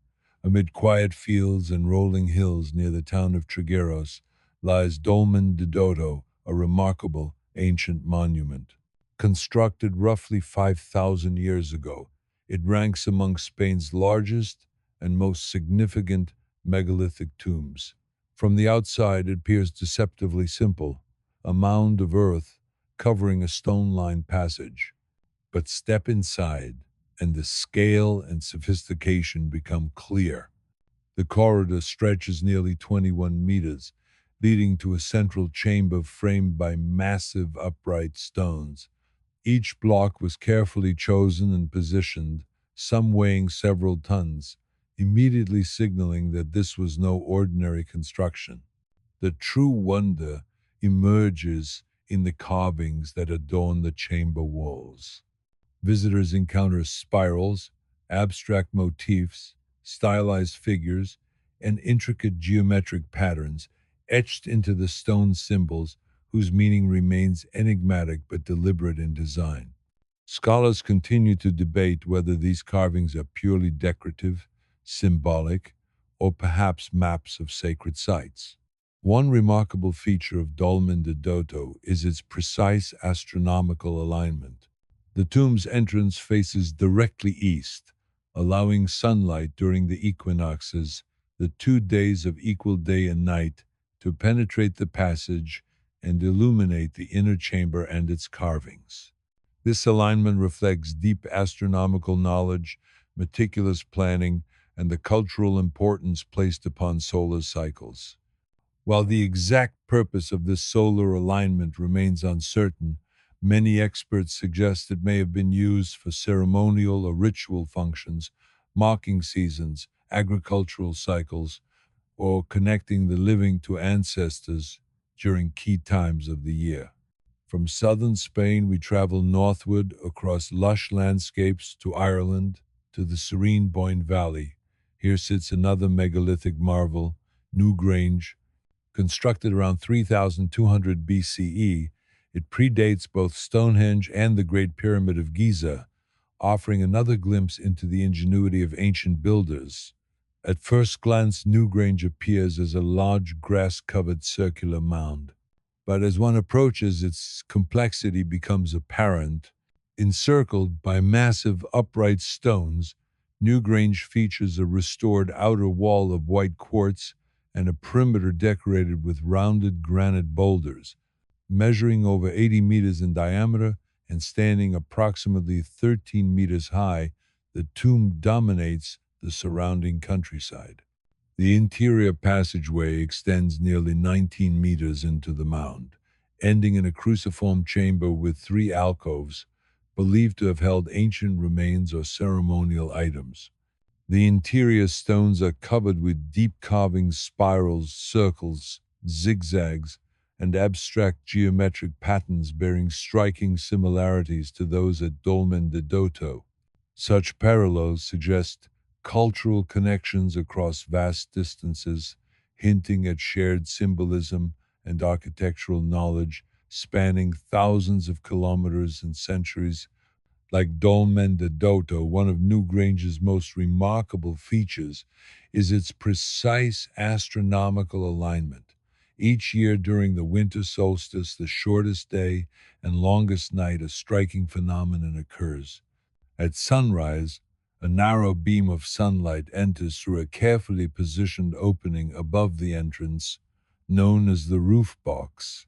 Amid quiet fields and rolling hills near the town of Trigueros lies Dolmen de Dodo, a remarkable ancient monument. Constructed roughly 5,000 years ago, it ranks among Spain's largest and most significant megalithic tombs. From the outside, it appears deceptively simple, a mound of earth covering a stone-lined passage. But step inside, and the scale and sophistication become clear. The corridor stretches nearly 21 meters, leading to a central chamber framed by massive upright stones. Each block was carefully chosen and positioned, some weighing several tons, immediately signaling that this was no ordinary construction. The true wonder emerges in the carvings that adorn the chamber walls. Visitors encounter spirals, abstract motifs, stylized figures, and intricate geometric patterns etched into the stone symbols whose meaning remains enigmatic but deliberate in design. Scholars continue to debate whether these carvings are purely decorative, symbolic, or perhaps maps of sacred sites. One remarkable feature of Dolmen de Dodo is its precise astronomical alignment. The tomb's entrance faces directly east, allowing sunlight during the equinoxes, the 2 days of equal day and night, to penetrate the passage and illuminate the inner chamber and its carvings. This alignment reflects deep astronomical knowledge, meticulous planning, and the cultural importance placed upon solar cycles. While the exact purpose of this solar alignment remains uncertain, many experts suggest it may have been used for ceremonial or ritual functions, marking seasons, agricultural cycles, or connecting the living to ancestors during key times of the year. From southern Spain, we travel northward across lush landscapes to Ireland, to the serene Boyne Valley. Here sits another megalithic marvel, Newgrange. Constructed around 3200 BCE, it predates both Stonehenge and the Great Pyramid of Giza, offering another glimpse into the ingenuity of ancient builders. At first glance, Newgrange appears as a large grass-covered circular mound. But as one approaches, its complexity becomes apparent. Encircled by massive upright stones, Newgrange features a restored outer wall of white quartz and a perimeter decorated with rounded granite boulders. Measuring over 80 meters in diameter and standing approximately 13 meters high, the tomb dominates the surrounding countryside. The interior passageway extends nearly 19 meters into the mound, ending in a cruciform chamber with three alcoves, believed to have held ancient remains or ceremonial items. The interior stones are covered with deep carvings, spirals, circles, zigzags, and abstract geometric patterns bearing striking similarities to those at Dolmen de Doto. Such parallels suggest cultural connections across vast distances, hinting at shared symbolism and architectural knowledge spanning thousands of kilometers and centuries. Like Dolmen de Doto, one of Newgrange's most remarkable features is its precise astronomical alignment. Each year during the winter solstice, the shortest day and longest night, a striking phenomenon occurs. At sunrise, a narrow beam of sunlight enters through a carefully positioned opening above the entrance, known as the roof box.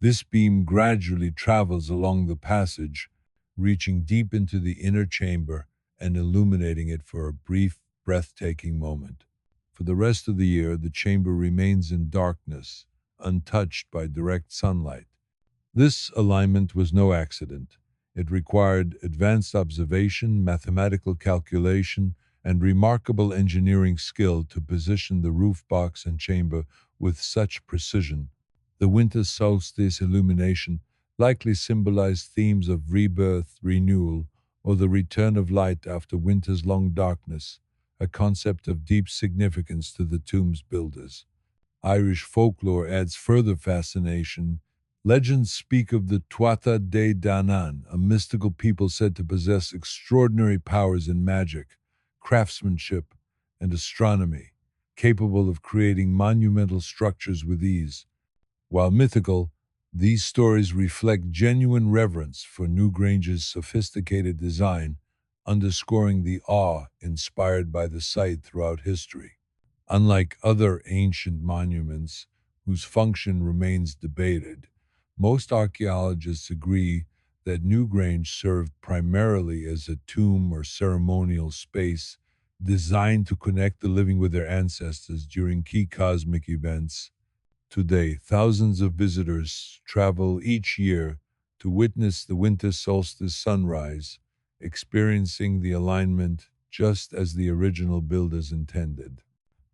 This beam gradually travels along the passage, reaching deep into the inner chamber and illuminating it for a brief, breathtaking moment. For the rest of the year, the chamber remains in darkness, untouched by direct sunlight. This alignment was no accident. It required advanced observation, mathematical calculation, and remarkable engineering skill to position the roof box and chamber with such precision. The winter solstice illumination likely symbolized themes of rebirth, renewal, or the return of light after winter's long darkness, a concept of deep significance to the tomb's builders. Irish folklore adds further fascination. Legends speak of the Tuatha De Danann, a mystical people said to possess extraordinary powers in magic, craftsmanship, and astronomy, capable of creating monumental structures with ease. While mythical, these stories reflect genuine reverence for Newgrange's sophisticated design, underscoring the awe inspired by the site throughout history. Unlike other ancient monuments whose function remains debated, most archaeologists agree that Newgrange served primarily as a tomb or ceremonial space designed to connect the living with their ancestors during key cosmic events. Today, thousands of visitors travel each year to witness the winter solstice sunrise, experiencing the alignment just as the original builders intended.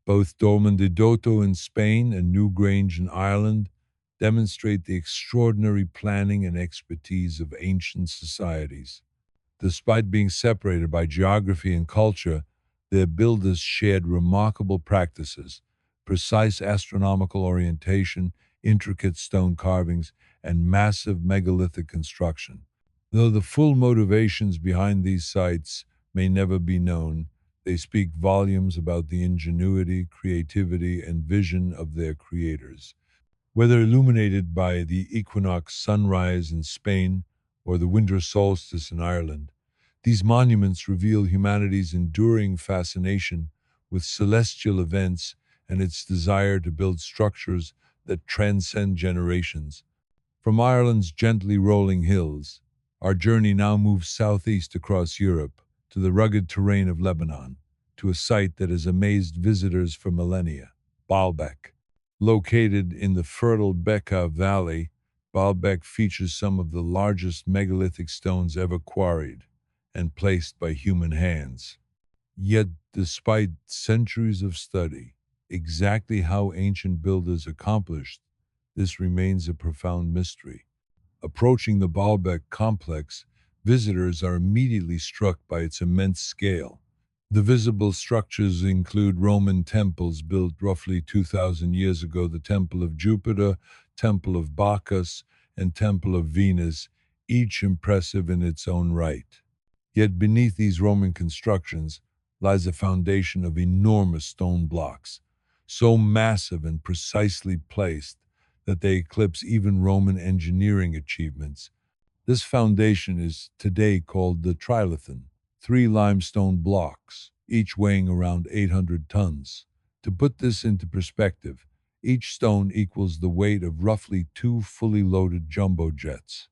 Both Dolmen de Doto in Spain and Newgrange in Ireland demonstrate the extraordinary planning and expertise of ancient societies. Despite being separated by geography and culture, their builders shared remarkable practices, precise astronomical orientation, intricate stone carvings, and massive megalithic construction. Though the full motivations behind these sites may never be known, they speak volumes about the ingenuity, creativity, and vision of their creators. Whether illuminated by the equinox sunrise in Spain or the winter solstice in Ireland, these monuments reveal humanity's enduring fascination with celestial events and its desire to build structures that transcend generations. From Ireland's gently rolling hills, our journey now moves southeast across Europe to the rugged terrain of Lebanon, to a site that has amazed visitors for millennia, Baalbek. Located in the fertile Bekaa Valley, Baalbek features some of the largest megalithic stones ever quarried and placed by human hands. Yet, despite centuries of study, exactly how ancient builders accomplished this remains a profound mystery. Approaching the Baalbek complex, visitors are immediately struck by its immense scale. The visible structures include Roman temples built roughly 2,000 years ago, the Temple of Jupiter, Temple of Bacchus, and Temple of Venus, each impressive in its own right. Yet beneath these Roman constructions lies a foundation of enormous stone blocks, so massive and precisely placed that they eclipse even Roman engineering achievements. This foundation is today called the trilithon, three limestone blocks, each weighing around 800 tons. To put this into perspective, each stone equals the weight of roughly two fully loaded jumbo jets.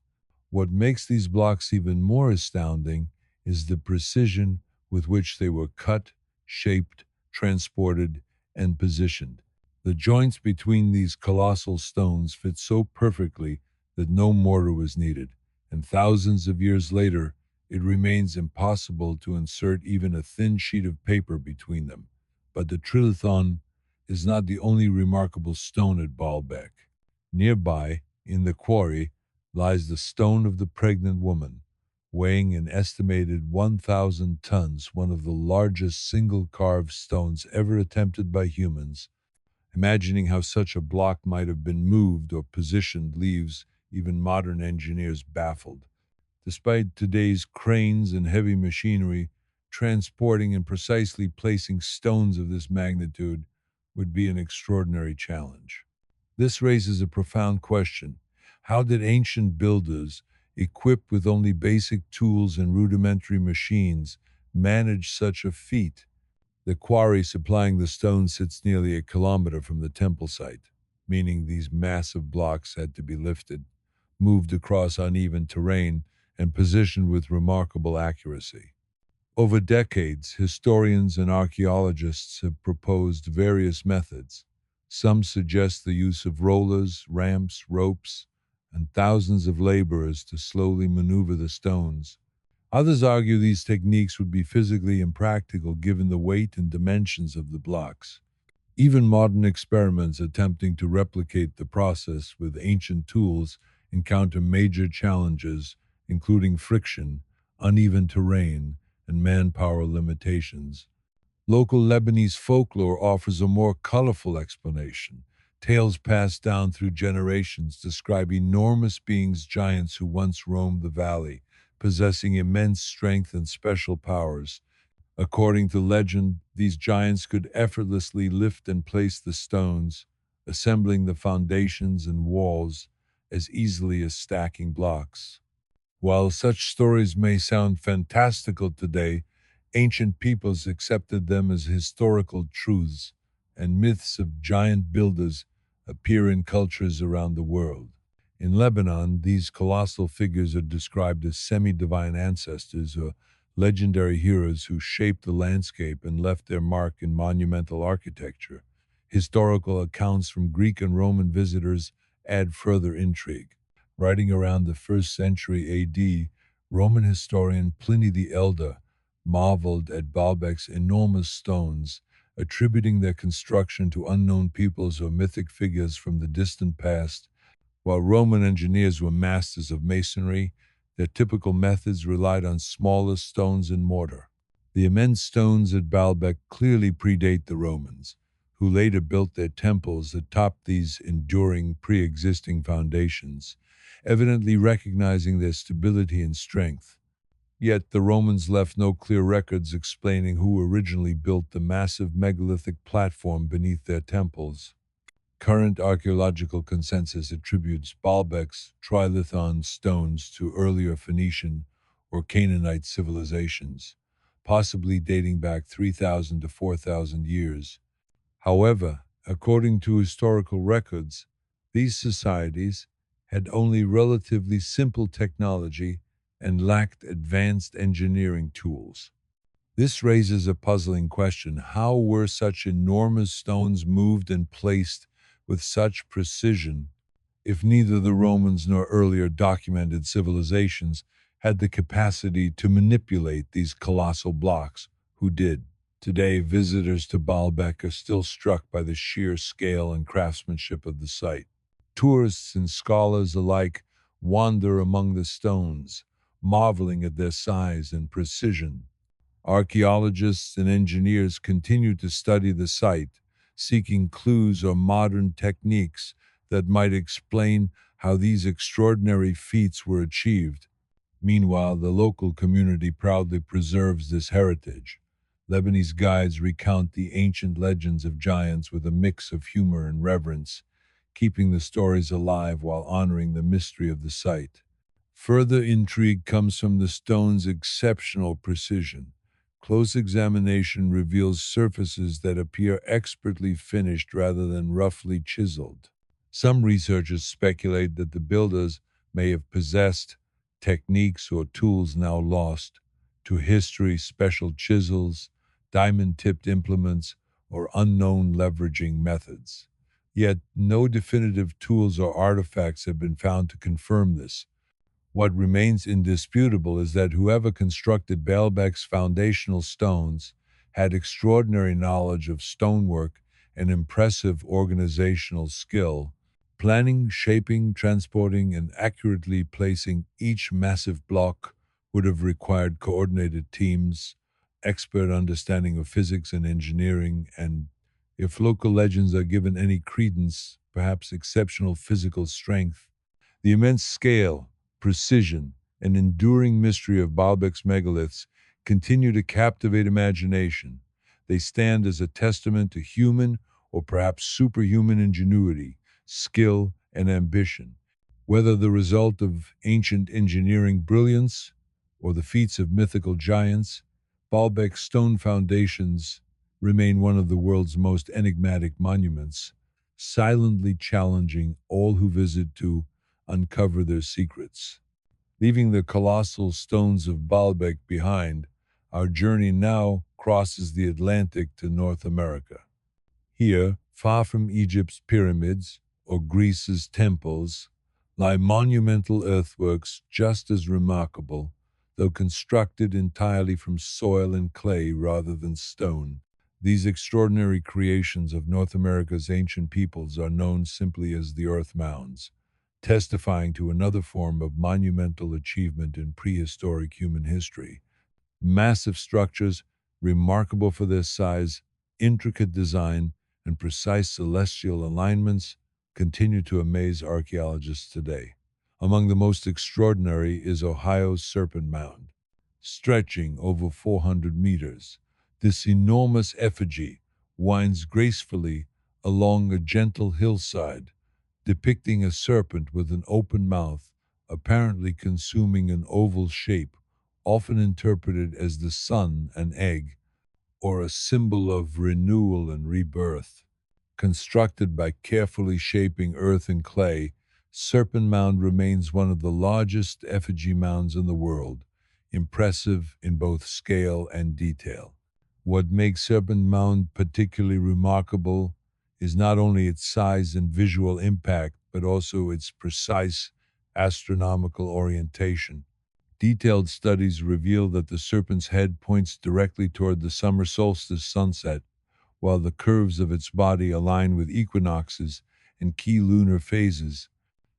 What makes these blocks even more astounding is the precision with which they were cut, shaped, transported, and positioned. The joints between these colossal stones fit so perfectly that no mortar was needed, and thousands of years later, it remains impossible to insert even a thin sheet of paper between them. But the trilithon is not the only remarkable stone at Baalbek. Nearby, in the quarry, lies the stone of the pregnant woman, weighing an estimated 1,000 tons, one of the largest single carved stones ever attempted by humans. Imagining how such a block might have been moved or positioned leaves even modern engineers baffled. Despite today's cranes and heavy machinery, transporting and precisely placing stones of this magnitude would be an extraordinary challenge. This raises a profound question. How did ancient builders, equipped with only basic tools and rudimentary machines, manage such a feat? The quarry supplying the stone sits nearly a kilometer from the temple site, meaning these massive blocks had to be lifted, moved across uneven terrain, and positioned with remarkable accuracy. Over decades, historians and archaeologists have proposed various methods. Some suggest the use of rollers, ramps, ropes, and thousands of laborers to slowly maneuver the stones. Others argue these techniques would be physically impractical given the weight and dimensions of the blocks. Even modern experiments attempting to replicate the process with ancient tools encounter major challenges, including friction, uneven terrain, and manpower limitations. Local Lebanese folklore offers a more colorful explanation. Tales passed down through generations describe enormous beings, giants who once roamed the valley, possessing immense strength and special powers. According to legend, these giants could effortlessly lift and place the stones, assembling the foundations and walls as easily as stacking blocks. While such stories may sound fantastical today, ancient peoples accepted them as historical truths, and myths of giant builders appear in cultures around the world. In Lebanon, these colossal figures are described as semi-divine ancestors or legendary heroes who shaped the landscape and left their mark in monumental architecture. Historical accounts from Greek and Roman visitors add further intrigue. Writing around the 1st century AD, Roman historian Pliny the Elder marveled at Baalbek's enormous stones, attributing their construction to unknown peoples or mythic figures from the distant past. While Roman engineers were masters of masonry, their typical methods relied on smaller stones and mortar. The immense stones at Baalbek clearly predate the Romans, who later built their temples atop these enduring pre-existing foundations, evidently recognizing their stability and strength. Yet the Romans left no clear records explaining who originally built the massive megalithic platform beneath their temples. Current archaeological consensus attributes Baalbek's trilithon stones to earlier Phoenician or Canaanite civilizations, possibly dating back 3,000 to 4,000 years. However, according to historical records, these societies had only relatively simple technology and lacked advanced engineering tools. This raises a puzzling question. How were such enormous stones moved and placed with such precision if neither the Romans nor earlier documented civilizations had the capacity to manipulate these colossal blocks? Who did? Today, visitors to Baalbek are still struck by the sheer scale and craftsmanship of the site. Tourists and scholars alike wander among the stones, marveling at their size and precision. Archaeologists and engineers continue to study the site, seeking clues or modern techniques that might explain how these extraordinary feats were achieved. Meanwhile, the local community proudly preserves this heritage. Lebanese guides recount the ancient legends of giants with a mix of humor and reverence, keeping the stories alive while honoring the mystery of the site. Further intrigue comes from the stone's exceptional precision. Close examination reveals surfaces that appear expertly finished rather than roughly chiseled. Some researchers speculate that the builders may have possessed techniques or tools now lost to history, special chisels, diamond-tipped implements, or unknown leveraging methods. Yet, no definitive tools or artifacts have been found to confirm this. What remains indisputable is that whoever constructed Baalbek's foundational stones had extraordinary knowledge of stonework and impressive organizational skill. Planning, shaping, transporting, and accurately placing each massive block would have required coordinated teams, expert understanding of physics and engineering, and, if local legends are given any credence, perhaps exceptional physical strength. The immense scale, precision, and enduring mystery of Baalbek's megaliths continue to captivate imagination. They stand as a testament to human or perhaps superhuman ingenuity, skill, and ambition. Whether the result of ancient engineering brilliance or the feats of mythical giants, Baalbek's stone foundations remain one of the world's most enigmatic monuments, silently challenging all who visit to uncover their secrets. Leaving the colossal stones of Baalbek behind, our journey now crosses the Atlantic to North America. Here, far from Egypt's pyramids or Greece's temples, lie monumental earthworks just as remarkable, though constructed entirely from soil and clay rather than stone. These extraordinary creations of North America's ancient peoples are known simply as the earth mounds, testifying to another form of monumental achievement in prehistoric human history. Massive structures, remarkable for their size, intricate design, and precise celestial alignments, continue to amaze archaeologists today. Among the most extraordinary is Ohio's Serpent Mound, stretching over 400 meters. This enormous effigy winds gracefully along a gentle hillside, depicting a serpent with an open mouth, apparently consuming an oval shape, often interpreted as the sun, an egg, or a symbol of renewal and rebirth. Constructed by carefully shaping earth and clay, Serpent Mound remains one of the largest effigy mounds in the world, impressive in both scale and detail. What makes Serpent Mound particularly remarkable is not only its size and visual impact, but also its precise astronomical orientation. Detailed studies reveal that the serpent's head points directly toward the summer solstice sunset, while the curves of its body align with equinoxes and key lunar phases.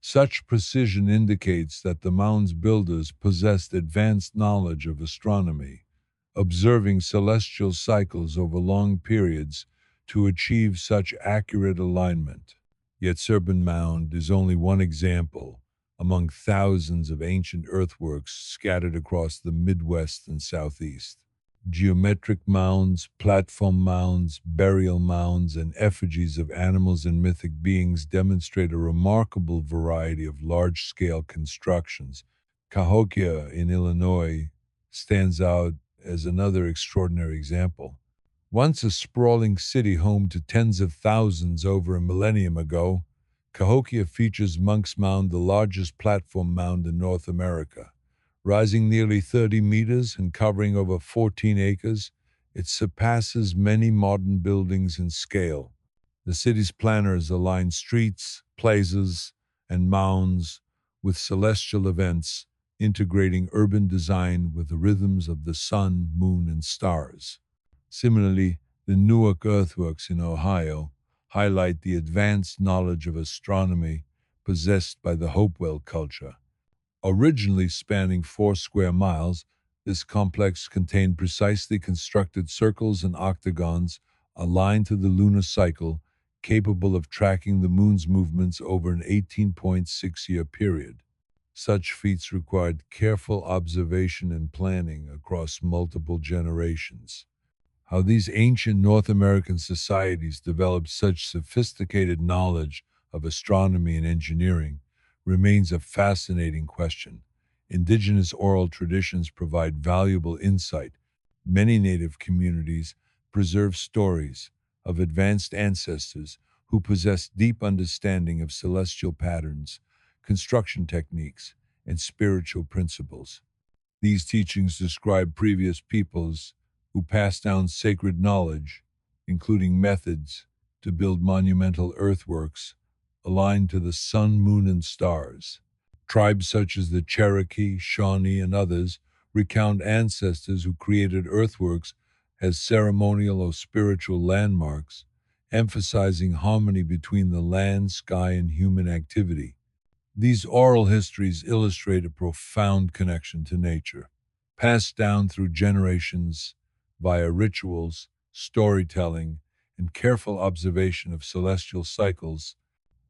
Such precision indicates that the mound's builders possessed advanced knowledge of astronomy, observing celestial cycles over long periods to achieve such accurate alignment. Yet Serpent Mound is only one example among thousands of ancient earthworks scattered across the Midwest and Southeast. Geometric mounds, platform mounds, burial mounds, and effigies of animals and mythic beings demonstrate a remarkable variety of large-scale constructions. Cahokia in Illinois stands out as another extraordinary example. Once a sprawling city home to tens of thousands over a millennium ago, Cahokia features Monk's Mound, the largest platform mound in North America. Rising nearly 30 meters and covering over 14 acres, it surpasses many modern buildings in scale. The city's planners aligned streets, plazas, and mounds with celestial events, integrating urban design with the rhythms of the sun, moon, and stars. Similarly, the Newark earthworks in Ohio highlight the advanced knowledge of astronomy possessed by the Hopewell culture. Originally spanning 4 square miles, this complex contained precisely constructed circles and octagons aligned to the lunar cycle, capable of tracking the moon's movements over an 18.6-year period. Such feats required careful observation and planning across multiple generations. How these ancient North American societies developed such sophisticated knowledge of astronomy and engineering remains a fascinating question. Indigenous oral traditions provide valuable insight. Many native communities preserve stories of advanced ancestors who possess deep understanding of celestial patterns, construction techniques, and spiritual principles. These teachings describe previous peoples who passed down sacred knowledge, including methods to build monumental earthworks aligned to the sun, moon, and stars. Tribes such as the Cherokee, Shawnee, and others recount ancestors who created earthworks as ceremonial or spiritual landmarks, emphasizing harmony between the land, sky, and human activity. These oral histories illustrate a profound connection to nature, passed down through generations via rituals, storytelling, and careful observation of celestial cycles,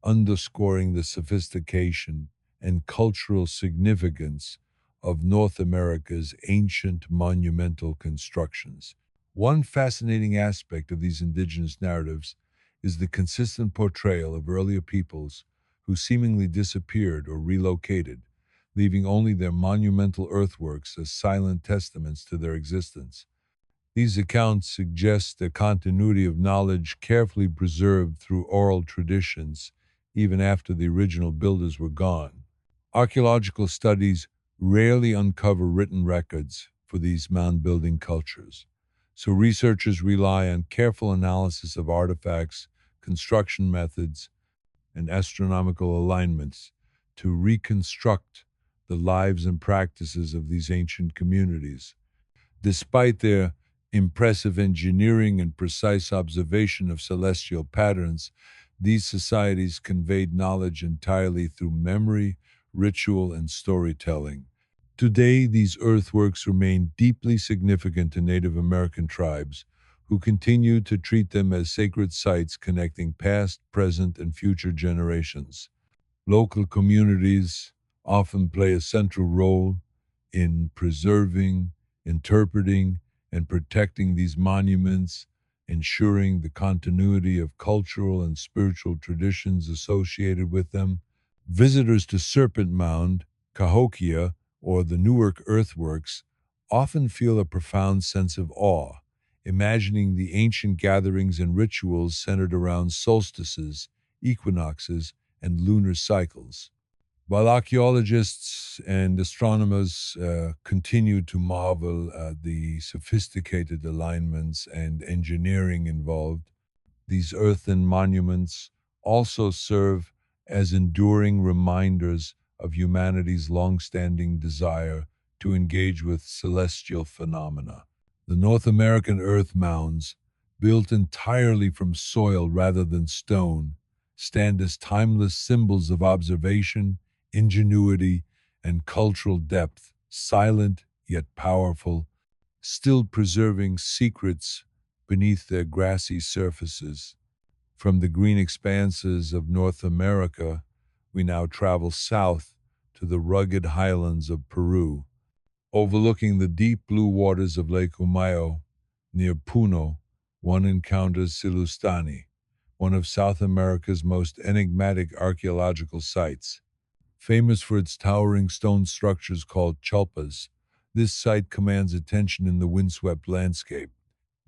underscoring the sophistication and cultural significance of North America's ancient monumental constructions. One fascinating aspect of these indigenous narratives is the consistent portrayal of earlier peoples who seemingly disappeared or relocated, leaving only their monumental earthworks as silent testaments to their existence. These accounts suggest a continuity of knowledge carefully preserved through oral traditions, even after the original builders were gone. Archaeological studies rarely uncover written records for these mound building cultures, so researchers rely on careful analysis of artifacts, construction methods, and astronomical alignments to reconstruct the lives and practices of these ancient communities. Despite their impressive engineering and precise observation of celestial patterns, these societies conveyed knowledge entirely through memory, ritual, and storytelling. Today, these earthworks remain deeply significant to Native American tribes, who continue to treat them as sacred sites connecting past, present, and future generations. Local communities often play a central role in preserving, interpreting, and protecting these monuments, ensuring the continuity of cultural and spiritual traditions associated with them. Visitors to Serpent Mound, Cahokia, or the Newark earthworks often feel a profound sense of awe, imagining the ancient gatherings and rituals centered around solstices, equinoxes, and lunar cycles. While archaeologists and astronomers continue to marvel at the sophisticated alignments and engineering involved, these earthen monuments also serve as enduring reminders of humanity's long-standing desire to engage with celestial phenomena. The North American earth mounds, built entirely from soil rather than stone, stand as timeless symbols of observation, ingenuity, and cultural depth, silent yet powerful, still preserving secrets beneath their grassy surfaces. From the green expanses of North America, we now travel south to the rugged highlands of Peru. Overlooking the deep blue waters of Lake Umayo, near Puno, one encounters Sillustani, one of South America's most enigmatic archaeological sites. Famous for its towering stone structures called Chulpas, this site commands attention in the windswept landscape.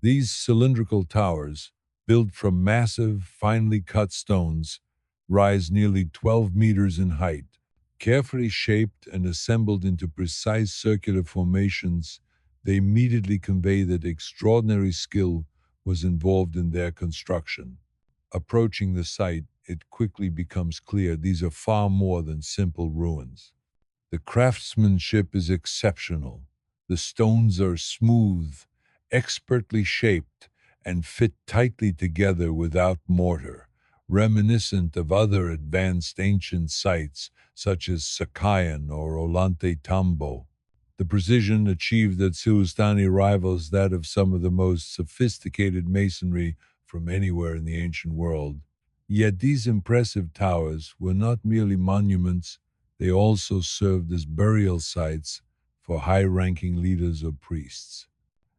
These cylindrical towers, built from massive, finely cut stones, rise nearly 12 meters in height. Carefully shaped and assembled into precise circular formations, they immediately convey that extraordinary skill was involved in their construction. Approaching the site, it quickly becomes clear these are far more than simple ruins. The craftsmanship is exceptional. The stones are smooth, expertly shaped, and fit tightly together without mortar, reminiscent of other advanced ancient sites such as Sakayan or Ollantaytambo. The precision achieved at Sillustani rivals that of some of the most sophisticated masonry from anywhere in the ancient world. Yet these impressive towers were not merely monuments, they also served as burial sites for high-ranking leaders or priests.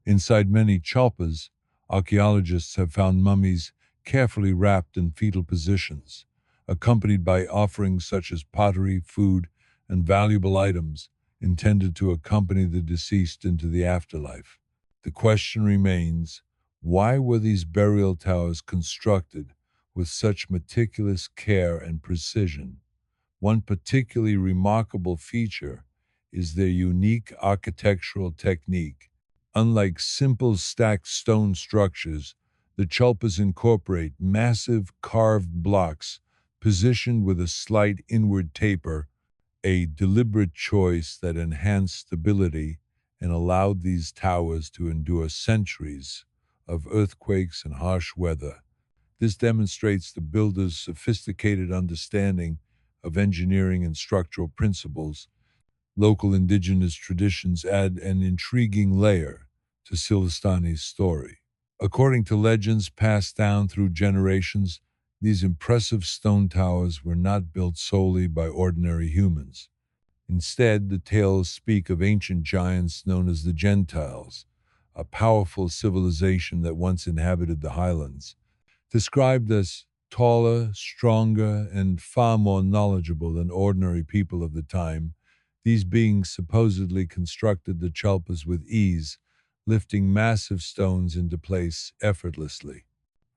Inside many chalpas, archaeologists have found mummies carefully wrapped in fetal positions, accompanied by offerings such as pottery, food, and valuable items intended to accompany the deceased into the afterlife. The question remains, why were these burial towers constructed with such meticulous care and precision? One particularly remarkable feature is their unique architectural technique. Unlike simple stacked stone structures, The Chulpas incorporate massive carved blocks positioned with a slight inward taper, a deliberate choice that enhanced stability and allowed these towers to endure centuries of earthquakes and harsh weather. This demonstrates the builder's sophisticated understanding of engineering and structural principles. Local indigenous traditions add an intriguing layer to Sillustani's story. According to legends passed down through generations, these impressive stone towers were not built solely by ordinary humans. Instead, the tales speak of ancient giants known as the Gentiles, a powerful civilization that once inhabited the highlands. Described as taller, stronger, and far more knowledgeable than ordinary people of the time, these beings supposedly constructed the Chulpas with ease, lifting massive stones into place effortlessly.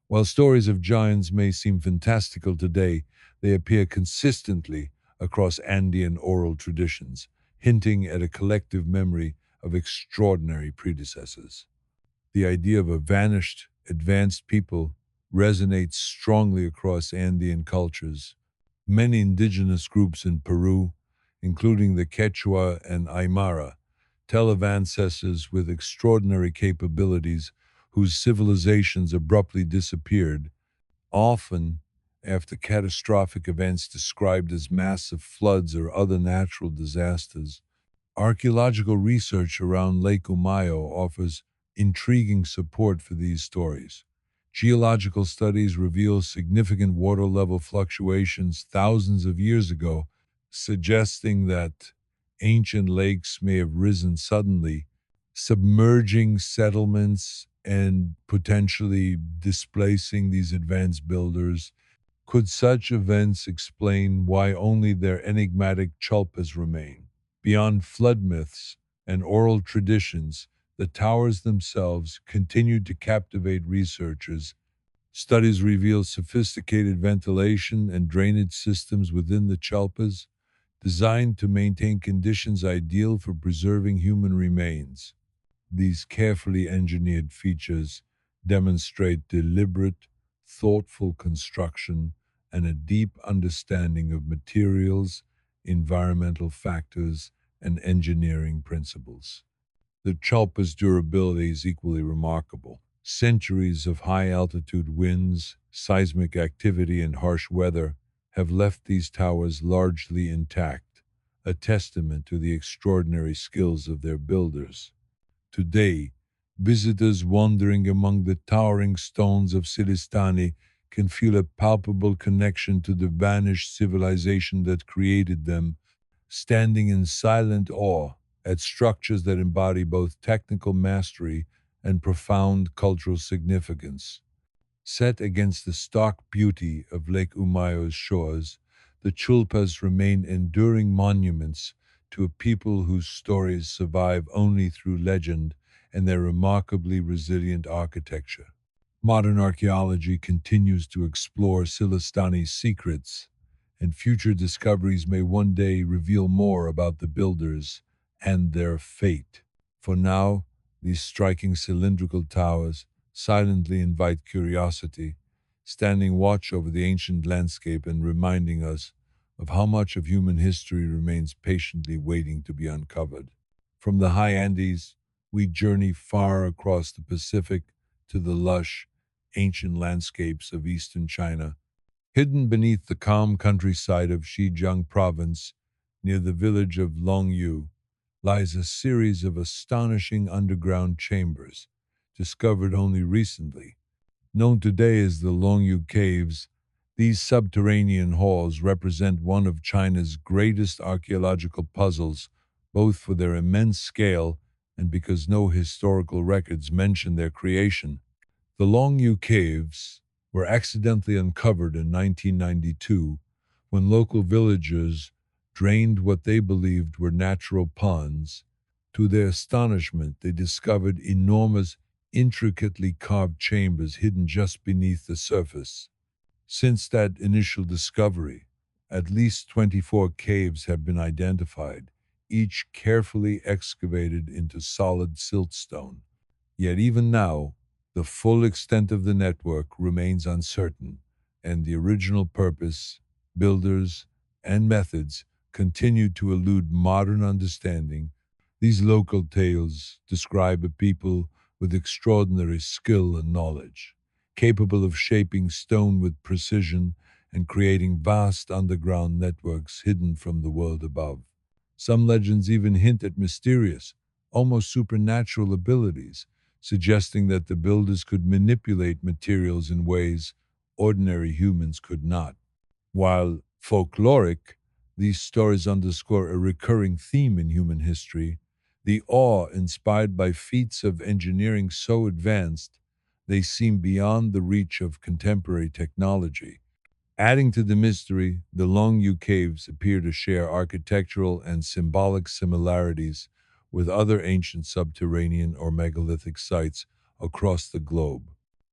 While stories of giants may seem fantastical today, they appear consistently across Andean oral traditions, hinting at a collective memory of extraordinary predecessors. The idea of a vanished, advanced people resonates strongly across Andean cultures. Many indigenous groups in Peru, including the Quechua and Aymara, tell of ancestors with extraordinary capabilities whose civilizations abruptly disappeared, often after catastrophic events described as massive floods or other natural disasters. Archaeological research around Lake Umayo offers intriguing support for these stories. Geological studies reveal significant water level fluctuations thousands of years ago, suggesting that ancient lakes may have risen suddenly, submerging settlements and potentially displacing these advanced builders. Could such events explain why only their enigmatic chulpas remain? Beyond flood myths and oral traditions, the towers themselves continue to captivate researchers. Studies reveal sophisticated ventilation and drainage systems within the chulpas, designed to maintain conditions ideal for preserving human remains. These carefully engineered features demonstrate deliberate, thoughtful construction and a deep understanding of materials, environmental factors, and engineering principles. The Chulpa's durability is equally remarkable. Centuries of high altitude winds, seismic activity, and harsh weather have left these towers largely intact, a testament to the extraordinary skills of their builders. Today, visitors wandering among the towering stones of Sillustani can feel a palpable connection to the vanished civilization that created them, standing in silent awe at structures that embody both technical mastery and profound cultural significance. Set against the stark beauty of Lake Umayo's shores, the Chulpas remain enduring monuments to a people whose stories survive only through legend and their remarkably resilient architecture. Modern archaeology continues to explore Sillustani's secrets, and future discoveries may one day reveal more about the builders and their fate. For now, these striking cylindrical towers silently invite curiosity, standing watch over the ancient landscape and reminding us of how much of human history remains patiently waiting to be uncovered. From the high Andes, we journey far across the Pacific to the lush, ancient landscapes of eastern China. Hidden beneath the calm countryside of Xinjiang province, near the village of Longyu, lies a series of astonishing underground chambers, discovered only recently. Known today as the Longyu Caves, these subterranean halls represent one of China's greatest archaeological puzzles, both for their immense scale and because no historical records mention their creation. The Longyu Caves were accidentally uncovered in 1992 when local villagers drained what they believed were natural ponds. To their astonishment, they discovered enormous, intricately carved chambers hidden just beneath the surface. Since that initial discovery, at least 24 caves have been identified, each carefully excavated into solid siltstone. Yet even now, The full extent of the network remains uncertain, and the original purpose, builders, and methods continue to elude modern understanding. These local tales describe a people with extraordinary skill and knowledge, capable of shaping stone with precision and creating vast underground networks hidden from the world above. Some legends even hint at mysterious, almost supernatural abilities, suggesting that the builders could manipulate materials in ways ordinary humans could not. While folkloric, these stories underscore a recurring theme in human history, the awe inspired by feats of engineering so advanced they seem beyond the reach of contemporary technology. Adding to the mystery, the Longyu caves appear to share architectural and symbolic similarities with other ancient subterranean or megalithic sites across the globe.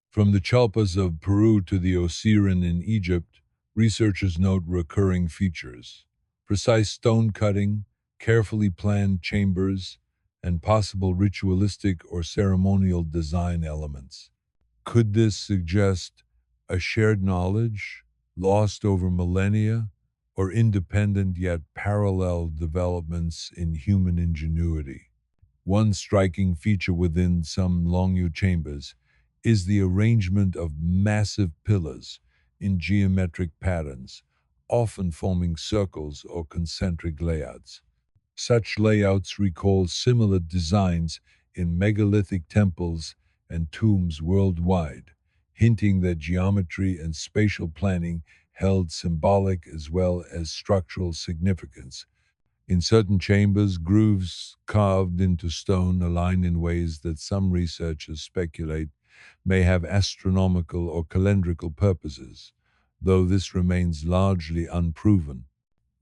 From the Chulpas of Peru to the Osiran in Egypt, researchers note recurring features: precise stone cutting, carefully planned chambers, and possible ritualistic or ceremonial design elements. Could this suggest a shared knowledge, lost over millennia, or independent yet parallel developments in human ingenuity? One striking feature within some Longyu chambers is the arrangement of massive pillars in geometric patterns, often forming circles or concentric layouts. Such layouts recall similar designs in megalithic temples and tombs worldwide, hinting that geometry and spatial planning held symbolic as well as structural significance. In certain chambers, grooves carved into stone align in ways that some researchers speculate may have astronomical or calendrical purposes, though this remains largely unproven.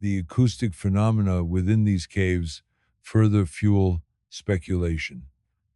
The acoustic phenomena within these caves further fuel speculation.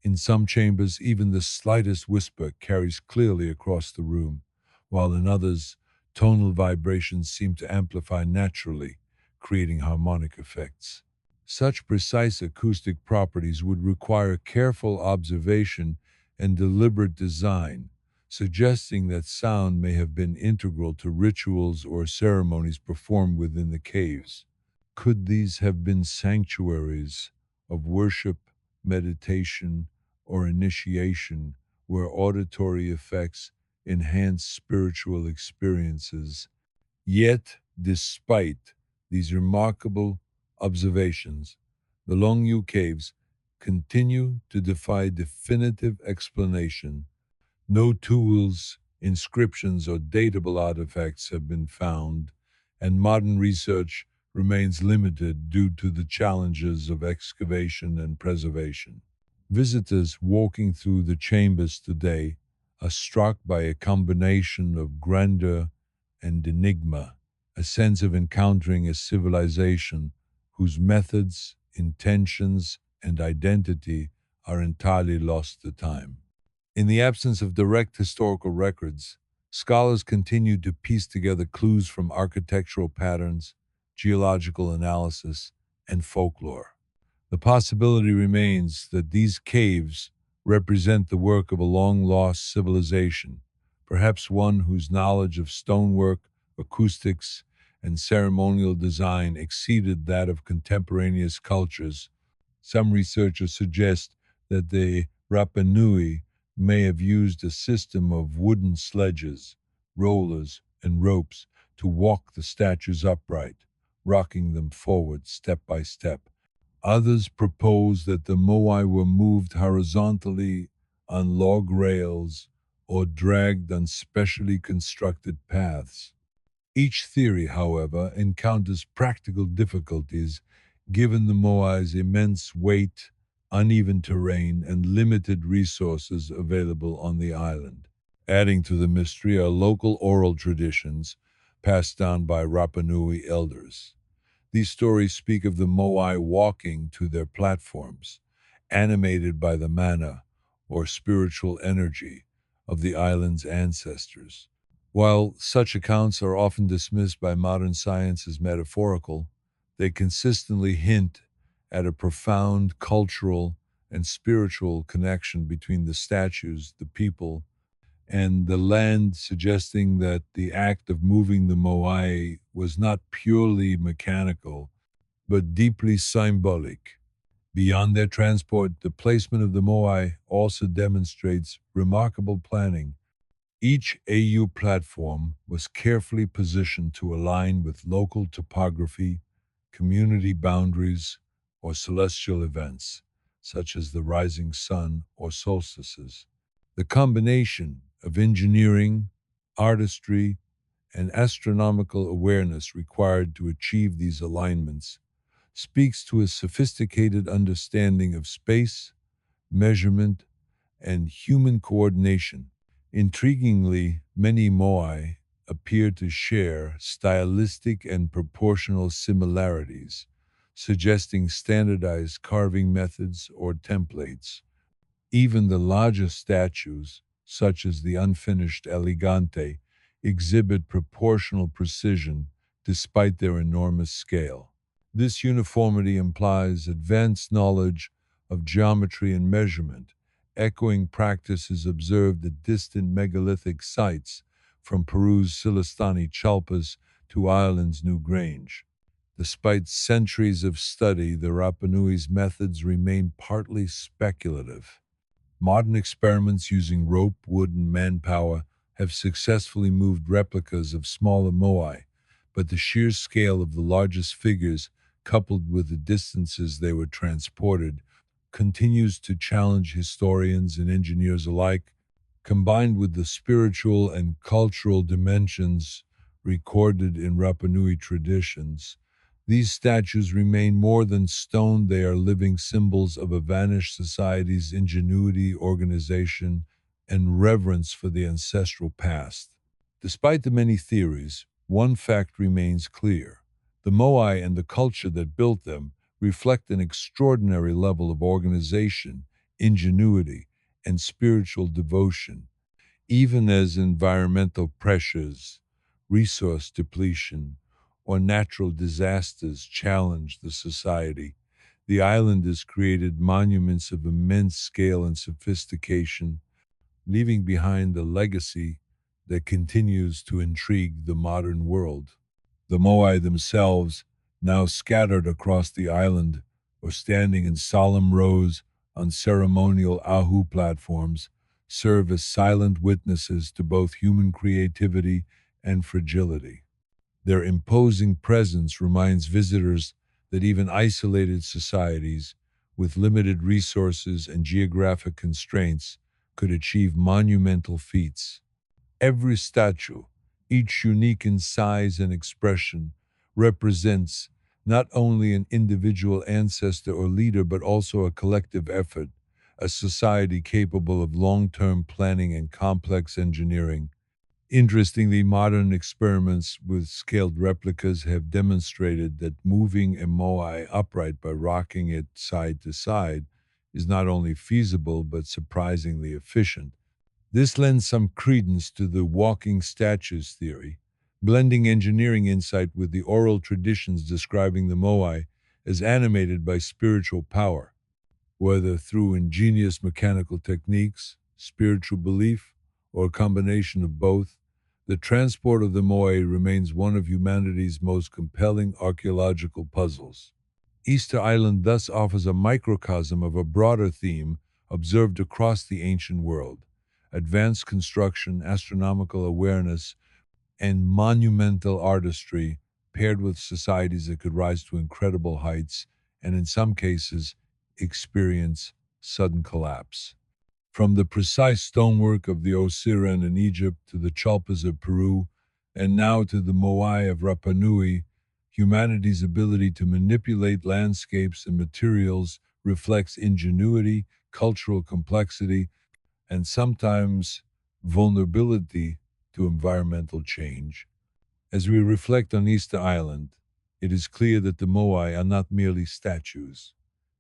In some chambers, even the slightest whisper carries clearly across the room, while in others, tonal vibrations seem to amplify naturally, creating harmonic effects. Such precise acoustic properties would require careful observation and deliberate design, suggesting that sound may have been integral to rituals or ceremonies performed within the caves. Could these have been sanctuaries of worship, meditation, or initiation where auditory effects enhance spiritual experiences? Yet, despite these remarkable observations, the Longyu caves continue to defy definitive explanation. No tools, inscriptions, or datable artifacts have been found, and modern research remains limited due to the challenges of excavation and preservation. Visitors walking through the chambers today are struck by a combination of grandeur and enigma, a sense of encountering a civilization whose methods, intentions, and identity are entirely lost to time. In the absence of direct historical records, scholars continue to piece together clues from architectural patterns, geological analysis, and folklore. The possibility remains that these caves represent the work of a long lost civilization, perhaps one whose knowledge of stonework, acoustics, and ceremonial design exceeded that of contemporaneous cultures. Some researchers suggest that the Rapa Nui may have used a system of wooden sledges, rollers, and ropes to walk the statues upright, rocking them forward step by step. Others propose that the Moai were moved horizontally on log rails or dragged on specially constructed paths. Each theory, however, encounters practical difficulties given the Moai's immense weight, uneven terrain, and limited resources available on the island. Adding to the mystery are local oral traditions passed down by Rapa Nui elders. These stories speak of the Moai walking to their platforms, animated by the mana or spiritual energy of the island's ancestors. While such accounts are often dismissed by modern science as metaphorical, they consistently hint at a profound cultural and spiritual connection between the statues, the people, and the land, suggesting that the act of moving the Moai was not purely mechanical, but deeply symbolic. Beyond their transport, the placement of the Moai also demonstrates remarkable planning. Each AU platform was carefully positioned to align with local topography, community boundaries, or celestial events, such as the rising sun or solstices. The combination of engineering, artistry, and astronomical awareness required to achieve these alignments speaks to a sophisticated understanding of space, measurement, and human coordination. Intriguingly, many Moai appear to share stylistic and proportional similarities, suggesting standardized carving methods or templates. Even the larger statues, such as the unfinished Elegante, exhibit proportional precision despite their enormous scale. This uniformity implies advanced knowledge of geometry and measurement, echoing practices observed at distant megalithic sites from Peru's Sillustani Chulpas to Ireland's Newgrange. Despite centuries of study, the Rapa Nui's methods remain partly speculative. Modern experiments using rope, wood, and manpower have successfully moved replicas of smaller moai, but the sheer scale of the largest figures, coupled with the distances they were transported, continues to challenge historians and engineers alike. Combined with the spiritual and cultural dimensions recorded in Rapa Nui traditions, these statues remain more than stone, they are living symbols of a vanished society's ingenuity, organization, and reverence for the ancestral past. Despite the many theories, one fact remains clear. The Moai and the culture that built them reflect an extraordinary level of organization, ingenuity, and spiritual devotion, even as environmental pressures, resource depletion, or natural disasters challenge the society. The island has created monuments of immense scale and sophistication, leaving behind a legacy that continues to intrigue the modern world. The Moai themselves, now scattered across the island or standing in solemn rows on ceremonial ahu platforms, serve as silent witnesses to both human creativity and fragility. Their imposing presence reminds visitors that even isolated societies with limited resources and geographic constraints could achieve monumental feats. Every statue, each unique in size and expression, represents not only an individual ancestor or leader, but also a collective effort, a society capable of long-term planning and complex engineering. Interestingly, modern experiments with scaled replicas have demonstrated that moving a moai upright by rocking it side to side is not only feasible but surprisingly efficient. This lends some credence to the walking statues theory, blending engineering insight with the oral traditions describing the moai as animated by spiritual power. Whether through ingenious mechanical techniques, spiritual belief, or a combination of both, the transport of the Moai remains one of humanity's most compelling archaeological puzzles. Easter Island thus offers a microcosm of a broader theme observed across the ancient world: advanced construction, astronomical awareness, and monumental artistry paired with societies that could rise to incredible heights and, in some cases, experience sudden collapse. From the precise stonework of the Osiran in Egypt to the Chulpas of Peru, and now to the Moai of Rapa Nui, humanity's ability to manipulate landscapes and materials reflects ingenuity, cultural complexity, and sometimes vulnerability to environmental change. As we reflect on Easter Island, it is clear that the Moai are not merely statues.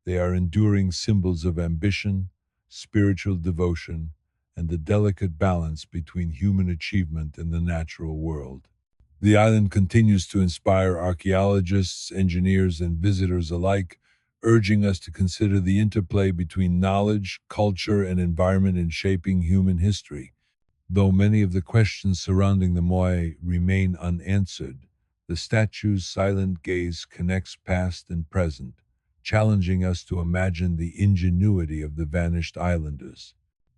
They are enduring symbols of ambition, spiritual devotion, and the delicate balance between human achievement and the natural world. The island continues to inspire archaeologists, engineers, and visitors alike, urging us to consider the interplay between knowledge, culture, and environment in shaping human history. Though many of the questions surrounding the Moai remain unanswered, the statue's silent gaze connects past and present, challenging us to imagine the ingenuity of the vanished islanders.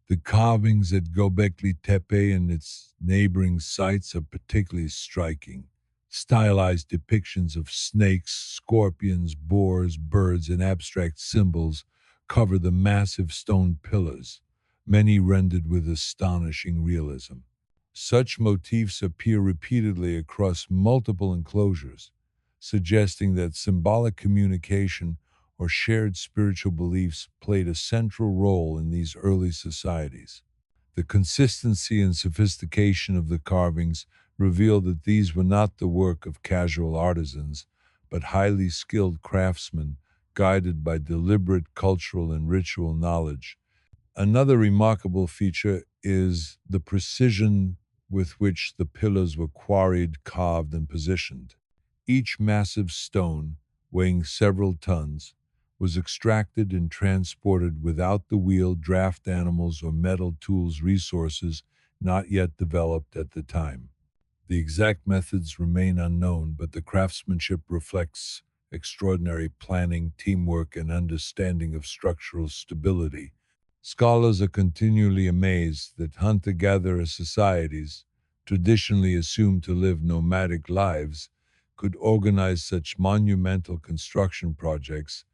The carvings at Göbekli Tepe and its neighboring sites are particularly striking. Stylized depictions of snakes, scorpions, boars, birds, and abstract symbols cover the massive stone pillars, many rendered with astonishing realism. Such motifs appear repeatedly across multiple enclosures, suggesting that symbolic communication or shared spiritual beliefs played a central role in these early societies. The consistency and sophistication of the carvings reveal that these were not the work of casual artisans, but highly skilled craftsmen guided by deliberate cultural and ritual knowledge. Another remarkable feature is the precision with which the pillars were quarried, carved, and positioned. Each massive stone, weighing several tons, was extracted and transported without the wheel, draft animals, or metal tools resources not yet developed at the time. The exact methods remain unknown, but the craftsmanship reflects extraordinary planning, teamwork, and understanding of structural stability. Scholars are continually amazed that hunter gatherer societies, traditionally assumed to live nomadic lives, could organize such monumental construction projects.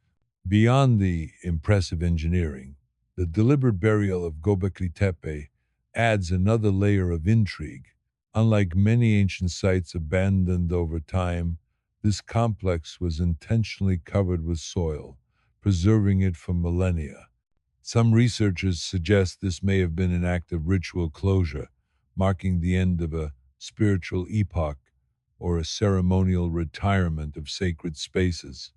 Beyond the impressive engineering, the deliberate burial of Göbekli Tepe adds another layer of intrigue. Unlike many ancient sites abandoned over time, this complex was intentionally covered with soil, preserving it for millennia. Some researchers suggest this may have been an act of ritual closure, marking the end of a spiritual epoch or a ceremonial retirement of sacred spaces.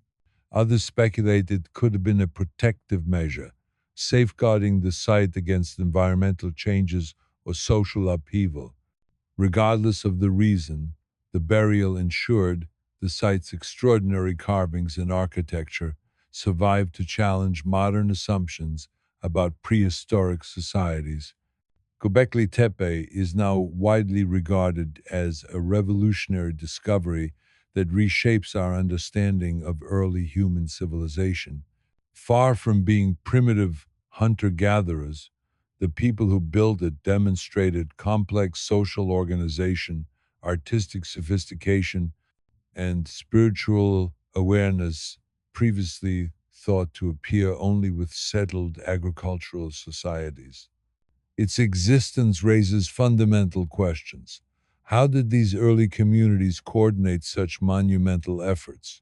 Others speculate it could have been a protective measure, safeguarding the site against environmental changes or social upheaval. Regardless of the reason, the burial ensured the site's extraordinary carvings and architecture survived to challenge modern assumptions about prehistoric societies. Göbekli Tepe is now widely regarded as a revolutionary discovery that reshapes our understanding of early human civilization. Far from being primitive hunter gatherers, the people who built it demonstrated complex social organization, artistic sophistication, and spiritual awareness previously thought to appear only with settled agricultural societies. Its existence raises fundamental questions. How did these early communities coordinate such monumental efforts?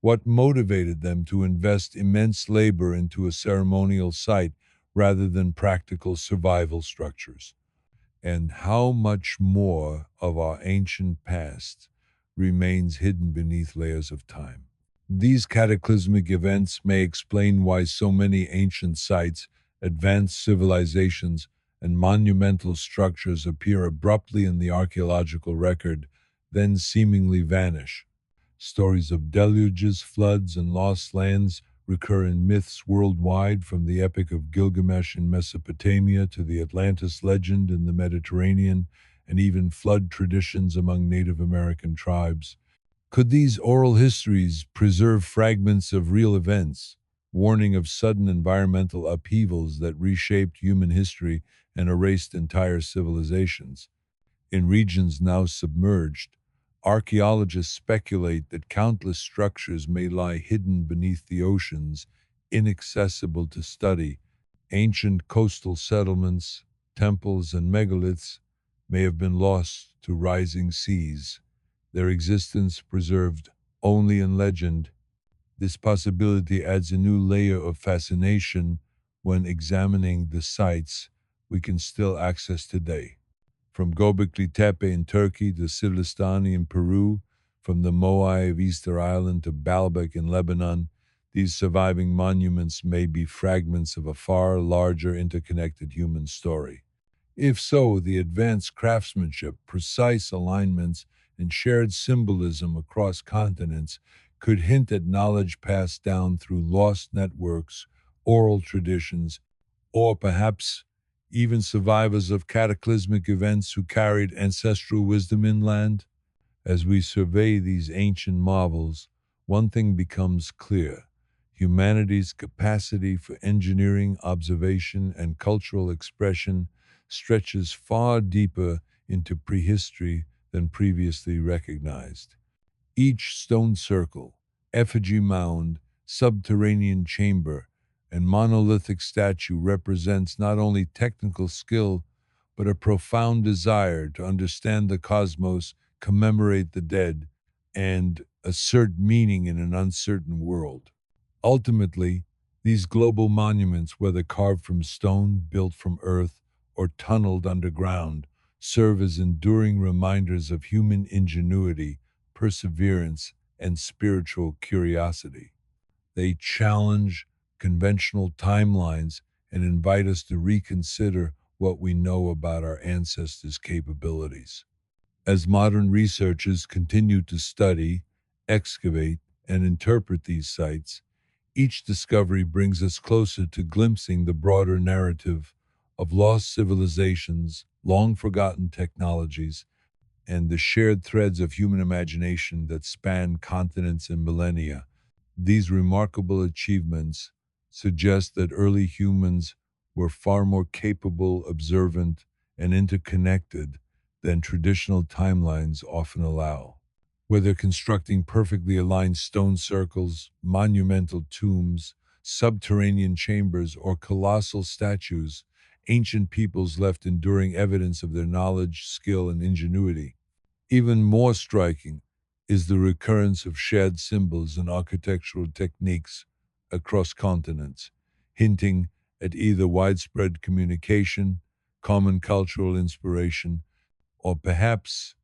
What motivated them to invest immense labor into a ceremonial site rather than practical survival structures? And how much more of our ancient past remains hidden beneath layers of time? These cataclysmic events may explain why so many ancient sites, advanced civilizations, and monumental structures appear abruptly in the archaeological record, then seemingly vanish. Stories of deluges, floods, and lost lands recur in myths worldwide, from the Epic of Gilgamesh in Mesopotamia to the Atlantis legend in the Mediterranean, and even flood traditions among Native American tribes. Could these oral histories preserve fragments of real events, warning of sudden environmental upheavals that reshaped human history and erased entire civilizations? In regions now submerged, archaeologists speculate that countless structures may lie hidden beneath the oceans, inaccessible to study. Ancient coastal settlements, temples, and megaliths may have been lost to rising seas, their existence preserved only in legend. This possibility adds a new layer of fascination when examining the sites we can still access today. From Göbekli Tepe in Turkey to Sillustani in Peru, from the Moai of Easter Island to Baalbek in Lebanon, these surviving monuments may be fragments of a far larger interconnected human story. If so, the advanced craftsmanship, precise alignments, and shared symbolism across continents could hint at knowledge passed down through lost networks, oral traditions, or perhaps even survivors of cataclysmic events who carried ancestral wisdom inland. As we survey these ancient marvels, one thing becomes clear: humanity's capacity for engineering, observation, and cultural expression stretches far deeper into prehistory than previously recognized. Each stone circle, effigy mound, subterranean chamber, and monolithic statue represents not only technical skill, but a profound desire to understand the cosmos, commemorate the dead, and assert meaning in an uncertain world. Ultimately, these global monuments, whether carved from stone, built from earth, or tunneled underground, serve as enduring reminders of human ingenuity, perseverance, and spiritual curiosity. They challenge conventional timelines and invite us to reconsider what we know about our ancestors' capabilities. As modern researchers continue to study, excavate, and interpret these sites, each discovery brings us closer to glimpsing the broader narrative of lost civilizations, long forgotten technologies, and the shared threads of human imagination that span continents and millennia. These remarkable achievements suggest that early humans were far more capable, observant, and interconnected than traditional timelines often allow. Whether constructing perfectly aligned stone circles, monumental tombs, subterranean chambers, or colossal statues, ancient peoples left enduring evidence of their knowledge, skill, and ingenuity. Even more striking is the recurrence of shared symbols and architectural techniques across continents, hinting at either widespread communication, common cultural inspiration, or perhaps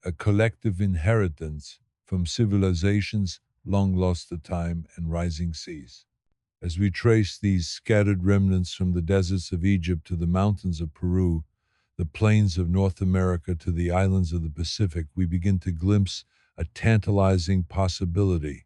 a collective inheritance from civilizations long lost to time and rising seas. As we trace these scattered remnants from the deserts of Egypt to the mountains of Peru, the plains of North America to the islands of the Pacific, we begin to glimpse a tantalizing possibility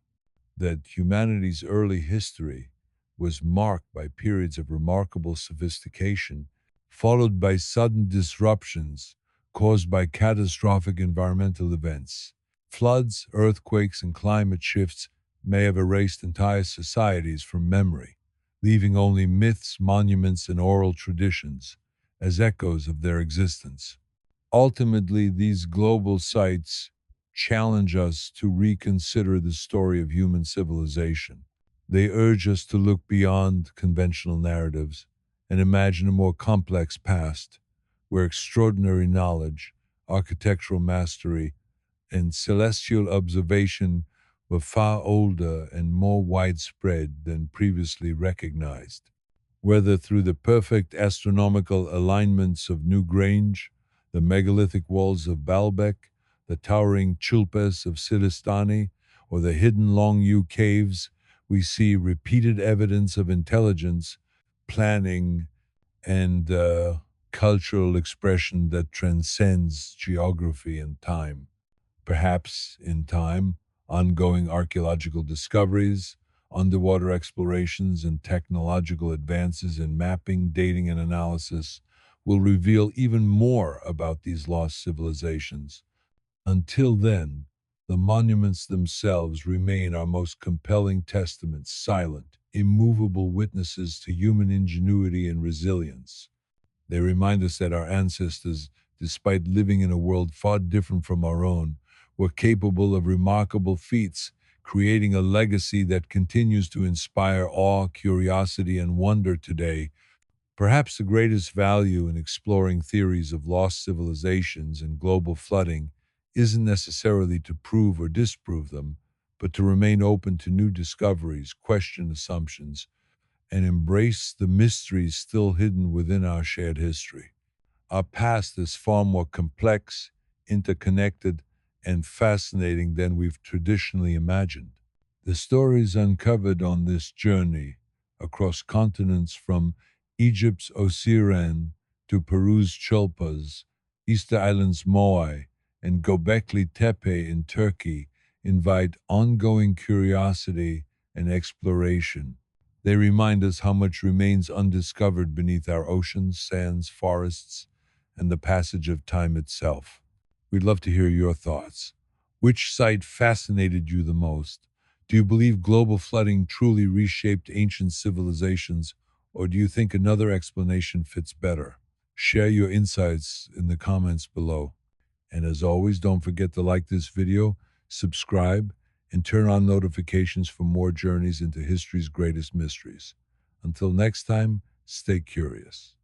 that humanity's early history was marked by periods of remarkable sophistication, followed by sudden disruptions caused by catastrophic environmental events. Floods, earthquakes, and climate shifts may have erased entire societies from memory, leaving only myths, monuments, and oral traditions as echoes of their existence. Ultimately, these global sites challenge us to reconsider the story of human civilization. They urge us to look beyond conventional narratives and imagine a more complex past where extraordinary knowledge, architectural mastery, and celestial observation were far older and more widespread than previously recognized. Whether through the perfect astronomical alignments of Newgrange, the megalithic walls of Baalbek, the towering Chulpas of Sillustani, or the hidden Longyu caves, we see repeated evidence of intelligence, planning, and cultural expression that transcends geography and time. Perhaps in time, ongoing archaeological discoveries, underwater explorations, and technological advances in mapping, dating, and analysis will reveal even more about these lost civilizations. Until then, the monuments themselves remain our most compelling testaments, silent, immovable witnesses to human ingenuity and resilience. They remind us that our ancestors, despite living in a world far different from our own, were capable of remarkable feats, creating a legacy that continues to inspire awe, curiosity, and wonder today. Perhaps the greatest value in exploring theories of lost civilizations and global flooding isn't necessarily to prove or disprove them, but to remain open to new discoveries, question assumptions, and embrace the mysteries still hidden within our shared history. Our past is far more complex, interconnected, and fascinating than we've traditionally imagined. The stories uncovered on this journey across continents from Egypt's Osiran to Peru's Chulpas, Easter Island's Moai, and Göbekli Tepe in Turkey invite ongoing curiosity and exploration. They remind us how much remains undiscovered beneath our oceans, sands, forests, and the passage of time itself. We'd love to hear your thoughts. Which site fascinated you the most? Do you believe global flooding truly reshaped ancient civilizations, or do you think another explanation fits better? Share your insights in the comments below. And as always, don't forget to like this video, subscribe, and turn on notifications for more journeys into history's greatest mysteries. Until next time, stay curious.